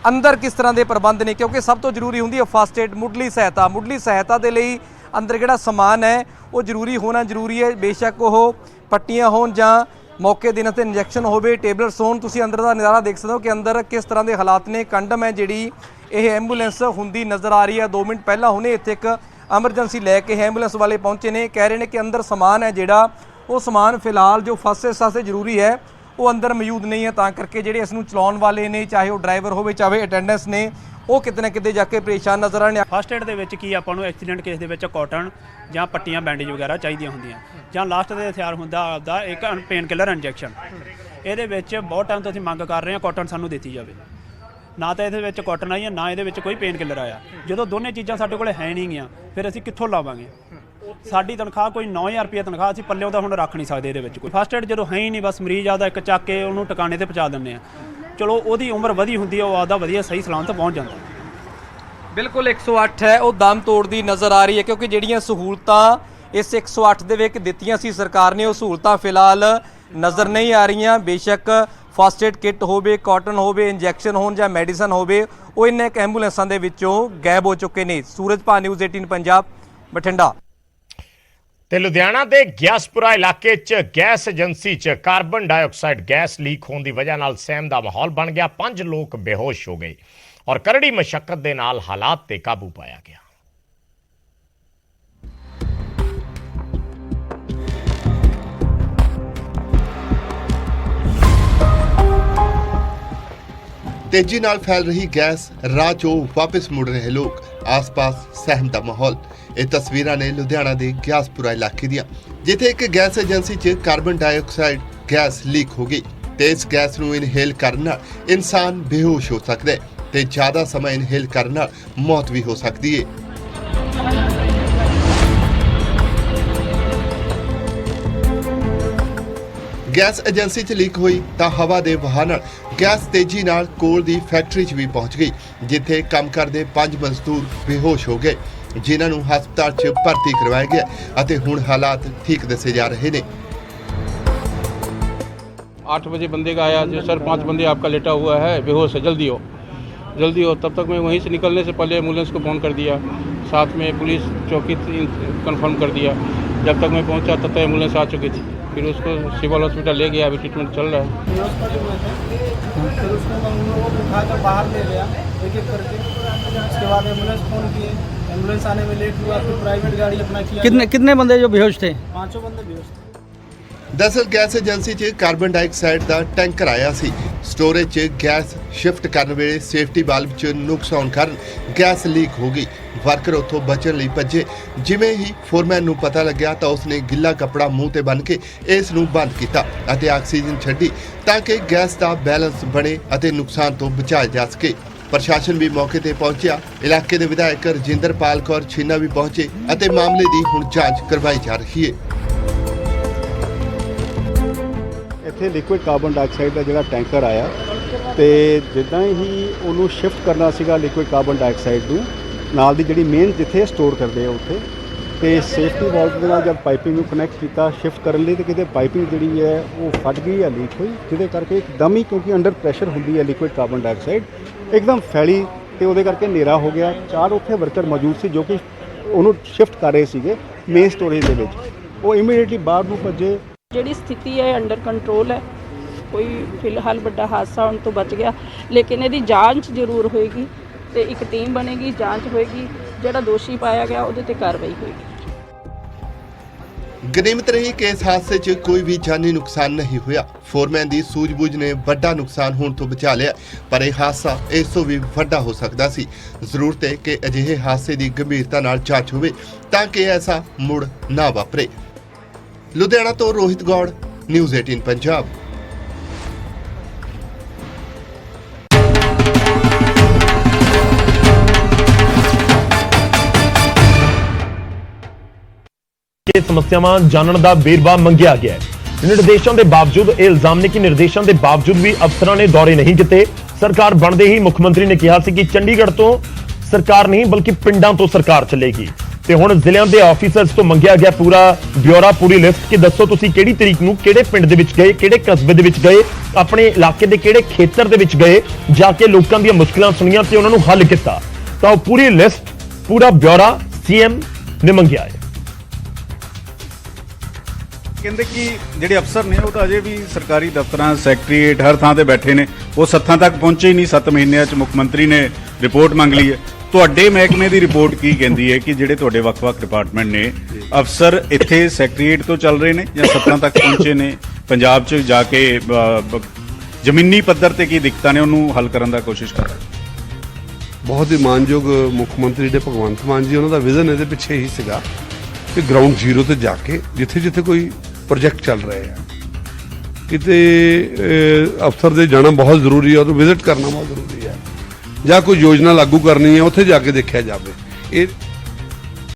ਅੰਦਰ ਕਿਸ ਤਰ੍ਹਾਂ ਦੇ ਪ੍ਰਬੰਧ ਨੇ, ਕਿਉਂਕਿ ਸਭ ਤੋਂ ਜ਼ਰੂਰੀ ਹੁੰਦੀ ਹੈ ਫਸਟ ਏਡ, ਮੁੱਢਲੀ ਸਹਾਇਤਾ। ਮੁੱਢਲੀ ਸਹਾਇਤਾ ਦੇ ਲਈ ਅੰਦਰ ਜਿਹੜਾ ਸਮਾਨ ਹੈ ਉਹ ਜ਼ਰੂਰੀ ਹੋਣਾ ਜ਼ਰੂਰੀ ਹੈ, ਬੇਸ਼ੱਕ ਉਹ ਪੱਟੀਆਂ ਹੋਣ ਜਾਂ ਮੌਕੇ ਦੇ ਨਾਲ ਤੇ ਇੰਜੈਕਸ਼ਨ ਹੋਵੇ, ਟੇਬਲੇਟਸ ਹੋਣ। ਤੁਸੀਂ ਅੰਦਰ ਦਾ ਨਜ਼ਾਰਾ ਦੇਖ ਸਕਦੇ ਹੋ ਕਿ ਅੰਦਰ ਕਿਸ ਤਰ੍ਹਾਂ ਦੇ ਹਾਲਾਤ ਨੇ। ਕੰਡਮ ਹੈ ਜਿਹੜੀ ਇਹ ਐਂਬੂਲੈਂਸ ਹੁੰਦੀ ਨਜ਼ਰ ਆ ਰਹੀ ਹੈ। 2 ਮਿੰਟ ਪਹਿਲਾਂ ਹੁਣੇ ਇੱਥੇ ਇੱਕ ਐਮਰਜੈਂਸੀ ਲੈ ਕੇ ਐਂਬੂਲੈਂਸ ਵਾਲੇ ਪਹੁੰਚੇ ਨੇ, ਕਹਿ ਰਹੇ ਨੇ ਕਿ ਅੰਦਰ ਸਮਾਨ ਹੈ ਜਿਹੜਾ ਉਹ ਸਮਾਨ ਫਿਲਹਾਲ ਜੋ ਫਸਟ ਏਡ ਵਾਸਤੇ ਜ਼ਰੂਰੀ ਹੈ ਉਹ ਅੰਦਰ ਮੌਜੂਦ ਨਹੀਂ ਹੈ, ਤਾਂ ਕਰਕੇ ਜਿਹੜੇ ਇਸ ਨੂੰ ਚਲਾਉਣ ਵਾਲੇ ਨੇ, ਚਾਹੇ ਉਹ ਡਰਾਈਵਰ ਹੋਵੇ ਚਾਹੇ ਅਟੈਂਡੈਂਸ ਨੇ, ਉਹ ਕਿਤੇ ਨਾ ਕਿਤੇ ਜਾ ਕੇ ਪਰੇਸ਼ਾਨ ਨਜ਼ਰ ਆਣੇ। ਫਸਟ ਏਡ ਦੇ ਵਿੱਚ ਕੀ ਆਪਾਂ ਨੂੰ ਐਕਸੀਡੈਂਟ ਕੇਸ ਦੇ ਵਿੱਚ ਕਾਟਨ ਜਾਂ ਪੱਟੀਆਂ, ਬੈਂਡੇਜ ਵਗੈਰਾ ਚਾਹੀਦੀਆਂ ਹੁੰਦੀਆਂ, ਜਾਂ ਲਾਸਟ ਦੇ ਹਥਿਆਰ ਹੁੰਦਾ ਆਪਦਾ ਇੱਕ ਪੇਨ ਕਿਲਰ ਇੰਜੈਕਸ਼ਨ। ਇਹਦੇ ਵਿੱਚ ਬਹੁਤ ਟਾਈਮ ਤੋਂ ਅਸੀਂ ਮੰਗ ਕਰ ਰਹੇ ਹਾਂ ਕਾਟਨ ਸਾਨੂੰ ਦਿੱਤੀ ਜਾਵੇ। ਨਾ ਤਾਂ ਇਹਦੇ ਵਿੱਚ ਕਾਟਨ ਆਈ ਹੈ, ਨਾ ਇਹਦੇ ਵਿੱਚ ਕੋਈ ਪੇਨ ਕਿਲਰ ਆਇਆ। ਜਦੋਂ ਦੋਨੇ ਚੀਜ਼ਾਂ ਸਾਡੇ ਕੋਲ ਹੈ ਨਹੀਂ ਗੀਆਂ ਫਿਰ ਅਸੀਂ ਕਿੱਥੋਂ ਲਾਵਾਂਗੇ? ਸਾਡੀ ਤਨਖਾਹ ਕੋਈ 9000 ਰੁਪਏ ਤਨਖਾਹ ਅਸੀਂ ਪੱਲਿਓਂ ਦਾ ਹੁਣ ਰੱਖ ਨਹੀਂ ਸਕਦੇ ਇਹਦੇ ਵਿੱਚ ਕੋਈ। ਫਸਟ ਏਡ ਜਦੋਂ ਹੈ ਹੀ ਨਹੀਂ, ਬਸ ਮਰੀਜ਼ ਆਪਦਾ ਇੱਕ ਚੱਕ ਕੇ ਉਹਨੂੰ ਟਿਕਾਣੇ ਤੇ ਪਹੁੰਚਾ ਦਿੰਦੇ ਆ। ਚਲੋ ਉਹਦੀ ਉਮਰ ਵਧੀ ਹੁੰਦੀ ਹੈ, ਉਹ ਆਪਦਾ ਵਧੀਆ ਸਹੀ ਸਲਾਮਤ ਪਹੁੰਚ ਜਾਂਦਾ। ਬਿਲਕੁਲ 108 ਹੈ ਉਹ ਦਮ ਤੋੜਦੀ ਨਜ਼ਰ ਆ ਰਹੀ ਹੈ, ਕਿਉਂਕਿ ਜਿਹੜੀਆਂ ਸਹੂਲਤਾਂ ਇਸ 108 ਦੇ ਵਿੱਚ ਦਿੱਤੀਆਂ ਸੀ ਸਰਕਾਰ ਨੇ, ਉਹ ਸਹੂਲਤਾਂ ਫਿਲਹਾਲ ਨਜ਼ਰ ਨਹੀਂ ਆ ਰਹੀਆਂ। ਬੇਸ਼ੱਕ ਫਸਟ ਏਡ ਕਿੱਟ ਹੋਵੇ, ਕਾਟਨ ਹੋਵੇ, ਇੰਜੈਕਸ਼ਨ ਹੋਣ ਜਾਂ ਮੈਡੀਸਨ ਹੋਵੇ, ਉਹ ਇਹਨਾਂ ਐਂਬੂਲੈਂਸਾਂ ਦੇ ਵਿੱਚੋਂ ਗਾਇਬ ਹੋ ਚੁੱਕੇ ਨੇ। ਸੂਰਜਪਾਨ ਨਿਊਜ਼ 18 ਪੰਜਾਬ ਬਠਿੰਡਾ। ਤੇ ਲੁਧਿਆਣਾ ਦੇ ਗਿਆਸਪੁਰਾ ਇਲਾਕੇ 'ਚ ਗੈਸ ਏਜੰਸੀ 'ਚ ਕਾਰਬਨ ਡਾਈਆਕਸਾਈਡ ਗੈਸ ਲੀਕ ਹੋਣ ਦੀ ਵਜ੍ਹਾ ਨਾਲ ਸਹਿਮ ਦਾ ਮਾਹੌਲ ਬਣ ਗਿਆ। 5 ਲੋਕ ਬੇਹੋਸ਼ ਹੋ ਗਏ ਔਰ ਕਰੜੀ ਮਸ਼ੱਕਤ ਦੇ ਨਾਲ ਹਾਲਾਤ ਤੇ ਕਾਬੂ ਪਾਇਆ ਗਿਆ। तेजी नाल फैल रही गैस, राह चो वापस मुड़ रहे लोग, आस-पास सहम दा माहौल। ਇਹ ਤਸਵੀਰਾਂ ਨੇ ਲੁਧਿਆਣਾ ਦੇ ਗਿਆਸਪੁਰਾ ਇਲਾਕੇ ਦੀਆਂ, ਜਿੱਥੇ ਇੱਕ ਗੈਸ ਏਜੰਸੀ 'ਚ ਕਾਰਬਨ ਡਾਈਆਕਸਾਈਡ ਗੈਸ ਲੀਕ ਹੋ ਗਈ ਤੇ ਇਸ ਗੈਸ ਨੂੰ ਇਨਹੇਲ ਕਰਨ ਨਾਲ ਇਨਸਾਨ ਬੇਹੋਸ਼ ਹੋ ਸਕਦਾ ਹੈ ਤੇ ਜ਼ਿਆਦਾ ਸਮਾਂ ਇਨਹੇਲ ਕਰਨ ਨਾਲ ਮੌਤ ਵੀ ਹੋ ਸਕਦੀ ਹੈ। ਗੈਸ ਏਜੰਸੀ 'ਚ ਲੀਕ ਹੋਈ ਤਾਂ ਹਵਾ ਦੇ ਵਹਾਅ ਨਾਲ ਗੈਸ ਤੇਜ਼ੀ ਨਾਲ ਕੋਲ ਦੀ ਫੈਕਟਰੀ 'ਚ ਵੀ ਪਹੁੰਚ ਗਈ, ਜਿੱਥੇ ਕੰਮ ਕਰਦੇ 5 ਮਜ਼ਦੂਰ ਬੇਹੋਸ਼ ਹੋ ਗਏ, जिन्हों ਨੂੰ ਹਸਪਤਾਲ 'ਚ ਭਰਤੀ ਕਰਵਾਇਆ ਗਿਆ ਅਤੇ ਹੁਣ ਹਾਲਾਤ ठीक दसे जा रहे हैं। 8 बजे बंदे का आया जो सर 5 बंदे आपका लेटा हुआ है, बेहोश है, जल्दी हो। तब तक मैं वहीं से निकलने से पहले एम्बुलेंस को फ़ोन कर दिया, साथ में पुलिस चौकी कंफर्म कर दिया। जब तक मैं पहुंचा तब तक एम्बुलेंस आ चुकी थी, फिर उसको सिविल हॉस्पिटल ले गया, अभी ट्रीटमेंट चल रहा है। फिर उसको उठाकर बाहर ले गया एक-एक करके, उसके बाद एम्बुलेंस फ़ोन किए, एम्बुलेंस आने में लेट हुआ, फिर प्राइवेट गाड़ी अपना किया। कितने बंदे जो बेहोश थे? 5 बंदे बेहोश थे। ਦਰਅਸਲ ਗੈਸ ਏਜੰਸੀ 'ਚ ਕਾਰਬਨ ਡਾਈਆਕਸਾਈਡ ਦਾ ਟੈਂਕਰ ਆਇਆ ਸੀ। ਸਟੋਰੇਜ 'ਚ ਗੈਸ ਸ਼ਿਫਟ ਕਰਨ ਵੇਲੇ ਸੇਫਟੀ ਵਾਲਵ 'ਚ ਨੁਕਸ ਆਉਣ ਕਾਰਨ ਗੈਸ ਲੀਕ ਹੋ ਗਈ। ਵਰਕਰ ਉੱਥੋਂ ਬਚਣ ਲਈ ਭੱਜੇ। ਜਿਵੇਂ ਹੀ ਫੋਰਮੈਨ ਨੂੰ ਪਤਾ ਲੱਗਿਆ ਤਾਂ ਉਸਨੇ ਗਿੱਲਾ ਕੱਪੜਾ ਮੂੰਹ ਤੇ ਬੰਨ੍ਹ ਕੇ ਇਸ ਨੂੰ ਬੰਦ ਕੀਤਾ ਅਤੇ ਆਕਸੀਜਨ ਛੱਡੀ ਤਾਂ ਕਿ ਗੈਸ ਦਾ ਬੈਲੈਂਸ ਬਣੇ ਅਤੇ ਨੁਕਸਾਨ ਤੋਂ ਬਚਾਇਆ ਜਾ ਸਕੇ। ਪ੍ਰਸ਼ਾਸਨ ਵੀ ਮੌਕੇ ਤੇ ਪਹੁੰਚਿਆ। ਇਲਾਕੇ ਦੇ ਵਿਧਾਇਕ ਰਜਿੰਦਰਪਾਲ ਕੌਰ ਛੀਨਾ ਵੀ ਪਹੁੰਚੇ ਅਤੇ ਮਾਮਲੇ ਦੀ ਹੁਣ ਜਾਂਚ ਕਰਵਾਈ ਜਾ ਰਹੀ ਹੈ। ਇੱਥੇ ਲਿਕੁਇਡ ਕਾਰਬਨ ਡਾਈਆਕਸਾਈਡ ਦਾ ਜਿਹੜਾ ਟੈਂਕਰ ਆਇਆ ਤੇ ਜਿੱਦਾਂ ਹੀ ਉਹਨੂੰ ਸ਼ਿਫਟ ਕਰਨਾ ਸੀਗਾ ਲਿਕੁਇਡ ਕਾਰਬਨ ਡਾਈਆਕਸਾਈਡ ਨੂੰ ਨਾਲ ਦੀ ਜਿਹੜੀ ਮੇਨ ਜਿੱਥੇ ਸਟੋਰ ਕਰਦੇ ਆ ਉੱਥੇ ਤੇ ਸੇਫਟੀ ਵਾਲਵ ਦੇ ਨਾਲ ਜਦ ਪਾਈਪਿੰਗ ਨੂੰ ਕਨੈਕਟ ਕੀਤਾ ਸ਼ਿਫਟ ਕਰਨ ਲਈ ਤੇ ਕਿਤੇ ਪਾਈਪਿੰਗ ਜਿਹੜੀ ਹੈ ਉਹ ਫਟ ਗਈ ਜਾਂ ਲੀਕ ਹੋਈ, ਜਿਹਦੇ ਕਰਕੇ ਇੱਕਦਮ ਹੀ ਕਿਉਂਕਿ ਅੰਡਰ ਪ੍ਰੈਸ਼ਰ ਹੁੰਦੀ ਹੈ ਲਿਕੁਇਡ ਕਾਰਬਨ ਡਾਈਆਕਸਾਈਡ ਇੱਕਦਮ ਫੈਲੀ ਤੇ ਉਹਦੇ ਕਰਕੇ ਹਨੇਰਾ ਹੋ ਗਿਆ। 4 ਉੱਥੇ ਵਰਕਰ ਮੌਜੂਦ ਸੀ ਜੋ ਕਿ ਉਹਨੂੰ ਸ਼ਿਫਟ ਕਰ ਰਹੇ ਸੀਗੇ ਮੇਨ ਸਟੋਰੇਜ ਦੇ ਵਿੱਚ। ਉਹ ਇਮੀਡੀਏਟਲੀ ਬਾਹਰ ਨੂੰ ਭੱਜੇ। ਜਿਹੜੀ ਸਥਿਤੀ ਹੈ ਅੰਡਰ ਕੰਟਰੋਲ ਹੈ, ਕੋਈ ਫਿਲਹਾਲ ਵੱਡਾ ਹਾਦਸਾ ਹੋਣ ਤੋਂ ਬਚ ਗਿਆ, ਲੇਕਿਨ ਇਹਦੀ ਜਾਂਚ ਜ਼ਰੂਰ ਹੋਏਗੀ ਤੇ ਇੱਕ ਟੀਮ ਬਣੇਗੀ, ਜਾਂਚ ਹੋਏਗੀ, ਜਿਹੜਾ ਦੋਸ਼ੀ ਪਾਇਆ ਗਿਆ ਉਹਦੇ ਤੇ ਕਾਰਵਾਈ ਹੋਏਗੀ। ਗਨੀਮਤ ਰਹੀ ਕਿ ਇਸ ਹਾਦਸੇ 'ਚ ਕੋਈ ਵੀ ਜਾਨੀ ਨੁਕਸਾਨ ਨਹੀਂ ਹੋਇਆ। ਫੋਰਮੈਨ ਦੀ ਸੂਝ-ਬੂਝ ਨੇ ਵੱਡਾ ਨੁਕਸਾਨ ਹੋਣ ਤੋਂ ਬਚਾ ਲਿਆ, ਪਰ ਇਹ ਹਾਦਸਾ ਇਸ ਤੋਂ ਵੀ ਵੱਡਾ ਹੋ ਸਕਦਾ ਸੀ। ਜ਼ਰੂਰਤ ਹੈ ਕਿ ਅਜਿਹੇ ਹਾਦਸੇ ਦੀ ਗੰਭੀਰਤਾ ਨਾਲ ਜਾਂਚ ਹੋਵੇ ਤਾਂ ਕਿ ਐਸਾ ਮੁੜ ਨਾ ਵਾਪਰੇ। ਲੁਧਿਆਣਾ ਤੋਂ ਰੋਹਿਤ ਗੌੜ, ਨਿਊਜ਼ 18 ਪੰਜਾਬ। ਸਮੱਸਿਆਵਾਂ ਜਾਣਨ ਦਾ ਵੇਰਵਾ ਮੰਗਿਆ ਗਿਆ ਹੈ। ਨਿਰਦੇਸ਼ਾਂ ਦੇ ਬਾਵਜੂਦ ਇਹ ਇਲਜ਼ਾਮ ਨੇ ਕਿ ਨਿਰਦੇਸ਼ਾਂ ਦੇ ਬਾਵਜੂਦ ਵੀ ਅਫਸਰਾਂ ਨੇ ਦੌਰੇ ਨਹੀਂ ਕੀਤੇ। ਸਰਕਾਰ ਬਣਦੇ ਹੀ ਮੁੱਖ ਮੰਤਰੀ ਨੇ ਕਿਹਾ ਸੀ ਕਿ ਚੰਡੀਗੜ੍ਹ ਤੋਂ ਸਰਕਾਰ ਨਹੀਂ ਬਲਕਿ ਪਿੰਡਾਂ ਤੋਂ ਸਰਕਾਰ ਚੱਲੇਗੀ ਤੇ ਹੁਣ ਜ਼ਿਲ੍ਹਿਆਂ ਦੇ ਆਫੀਸਰਸ ਤੋਂ ਮੰਗਿਆ ਗਿਆ ਪੂਰਾ ਬਿਊਰਾ, ਪੂਰੀ ਲਿਸਟ ਕਿ ਦੱਸੋ ਤੁਸੀਂ ਕਿਹੜੀ ਤਰੀਕ ਨੂੰ ਕਿਹੜੇ ਪਿੰਡ ਦੇ ਵਿੱਚ ਗਏ, ਕਿਹੜੇ ਕਸਬੇ ਦੇ ਵਿੱਚ ਗਏ, ਆਪਣੇ ਇਲਾਕੇ ਦੇ ਕਿਹੜੇ ਖੇਤਰ ਦੇ ਵਿੱਚ ਗਏ, ਜਾ ਕੇ ਲੋਕਾਂ ਦੀਆਂ ਮੁਸ਼ਕਲਾਂ ਸੁਣੀਆਂ ਤੇ ਉਹਨਾਂ ਨੂੰ ਹੱਲ ਕੀਤਾ। ਤਾਂ ਉਹ ਪੂਰੀ ਲਿਸਟ, ਪੂਰਾ ਬਿਊਰਾ ਸੀਐਮ ਨੇ ਮੰਗਿਆ ਹੈ। ਕਹਿੰਦੇ ਕਿ ਜਿਹੜੇ ਅਫਸਰ ਨੇ ਉਹ ਤਾਂ ਅਜੇ ਵੀ ਸਰਕਾਰੀ ਦਫ਼ਤਰਾਂ, ਸੈਕਟਰੀਏਟ ਹਰ ਥਾਂ ਤੇ ਬੈਠੇ ਨੇ, ਉਹ ਸੱਥਾਂ ਤੱਕ ਪਹੁੰਚੇ ਹੀ ਨਹੀਂ। 7 ਮਹੀਨਿਆਂ 'ਚ ਮੁੱਖ ਮੰਤਰੀ ਨੇ ਰਿਪੋਰਟ ਮੰਗ ਲਈ ਹੈ। ਤੁਹਾਡੇ ਮਹਿਕਮੇ ਦੀ ਰਿਪੋਰਟ ਕੀ ਕਹਿੰਦੀ ਹੈ ਕਿ ਜਿਹੜੇ ਤੁਹਾਡੇ ਵੱਖ-ਵੱਖ ਡਿਪਾਰਟਮੈਂਟ ਨੇ ਅਫਸਰ ਇੱਥੇ ਸੈਕਟਰੀਏਟ ਤੋਂ ਚੱਲ ਰਹੇ ਨੇ ਜਾਂ ਸੱਥਾਂ ਤੱਕ ਪਹੁੰਚੇ ਨੇ, ਪੰਜਾਬ 'ਚ ਜਾ ਕੇ ਜ਼ਮੀਨੀ ਪੱਧਰ ਤੇ ਕੀ ਦਿੱਕਤਾਂ ਨੇ ਉਹਨੂੰ ਹੱਲ ਕਰਨ ਦਾ ਕੋਸ਼ਿਸ਼ ਕਰ ਰਹੇ? ਬਹੁਤ ਹੀ ਮਾਨਯੋਗ ਮੁੱਖ ਮੰਤਰੀ ਦੇ ਭਗਵੰਤ ਮਾਨ ਜੀ, ਉਹਨਾਂ ਦਾ ਵਿਜ਼ਨ ਇਹਦੇ ਪਿੱਛੇ ਹੀ ਸੀਗਾ ਕਿ ਗਰਾਊਂਡ ਜ਼ੀਰੋ ਤੇ ਜਾ ਕੇ ਜਿੱਥੇ ਕੋਈ ਪ੍ਰੋਜੈਕਟ ਚੱਲ ਰਹੇ ਆ ਕਿਤੇ ਅਫਸਰ ਦੇ ਜਾਣਾ ਬਹੁਤ ਜ਼ਰੂਰੀ ਹੈ, ਉਹਨੂੰ ਵਿਜ਼ਿਟ ਕਰਨਾ ਬਹੁਤ ਜ਼ਰੂਰੀ ਹੈ, ਜਾਂ ਕੋਈ ਯੋਜਨਾ ਲਾਗੂ ਕਰਨੀ ਹੈ ਉੱਥੇ ਜਾ ਕੇ ਦੇਖਿਆ ਜਾਵੇ। ਇਹ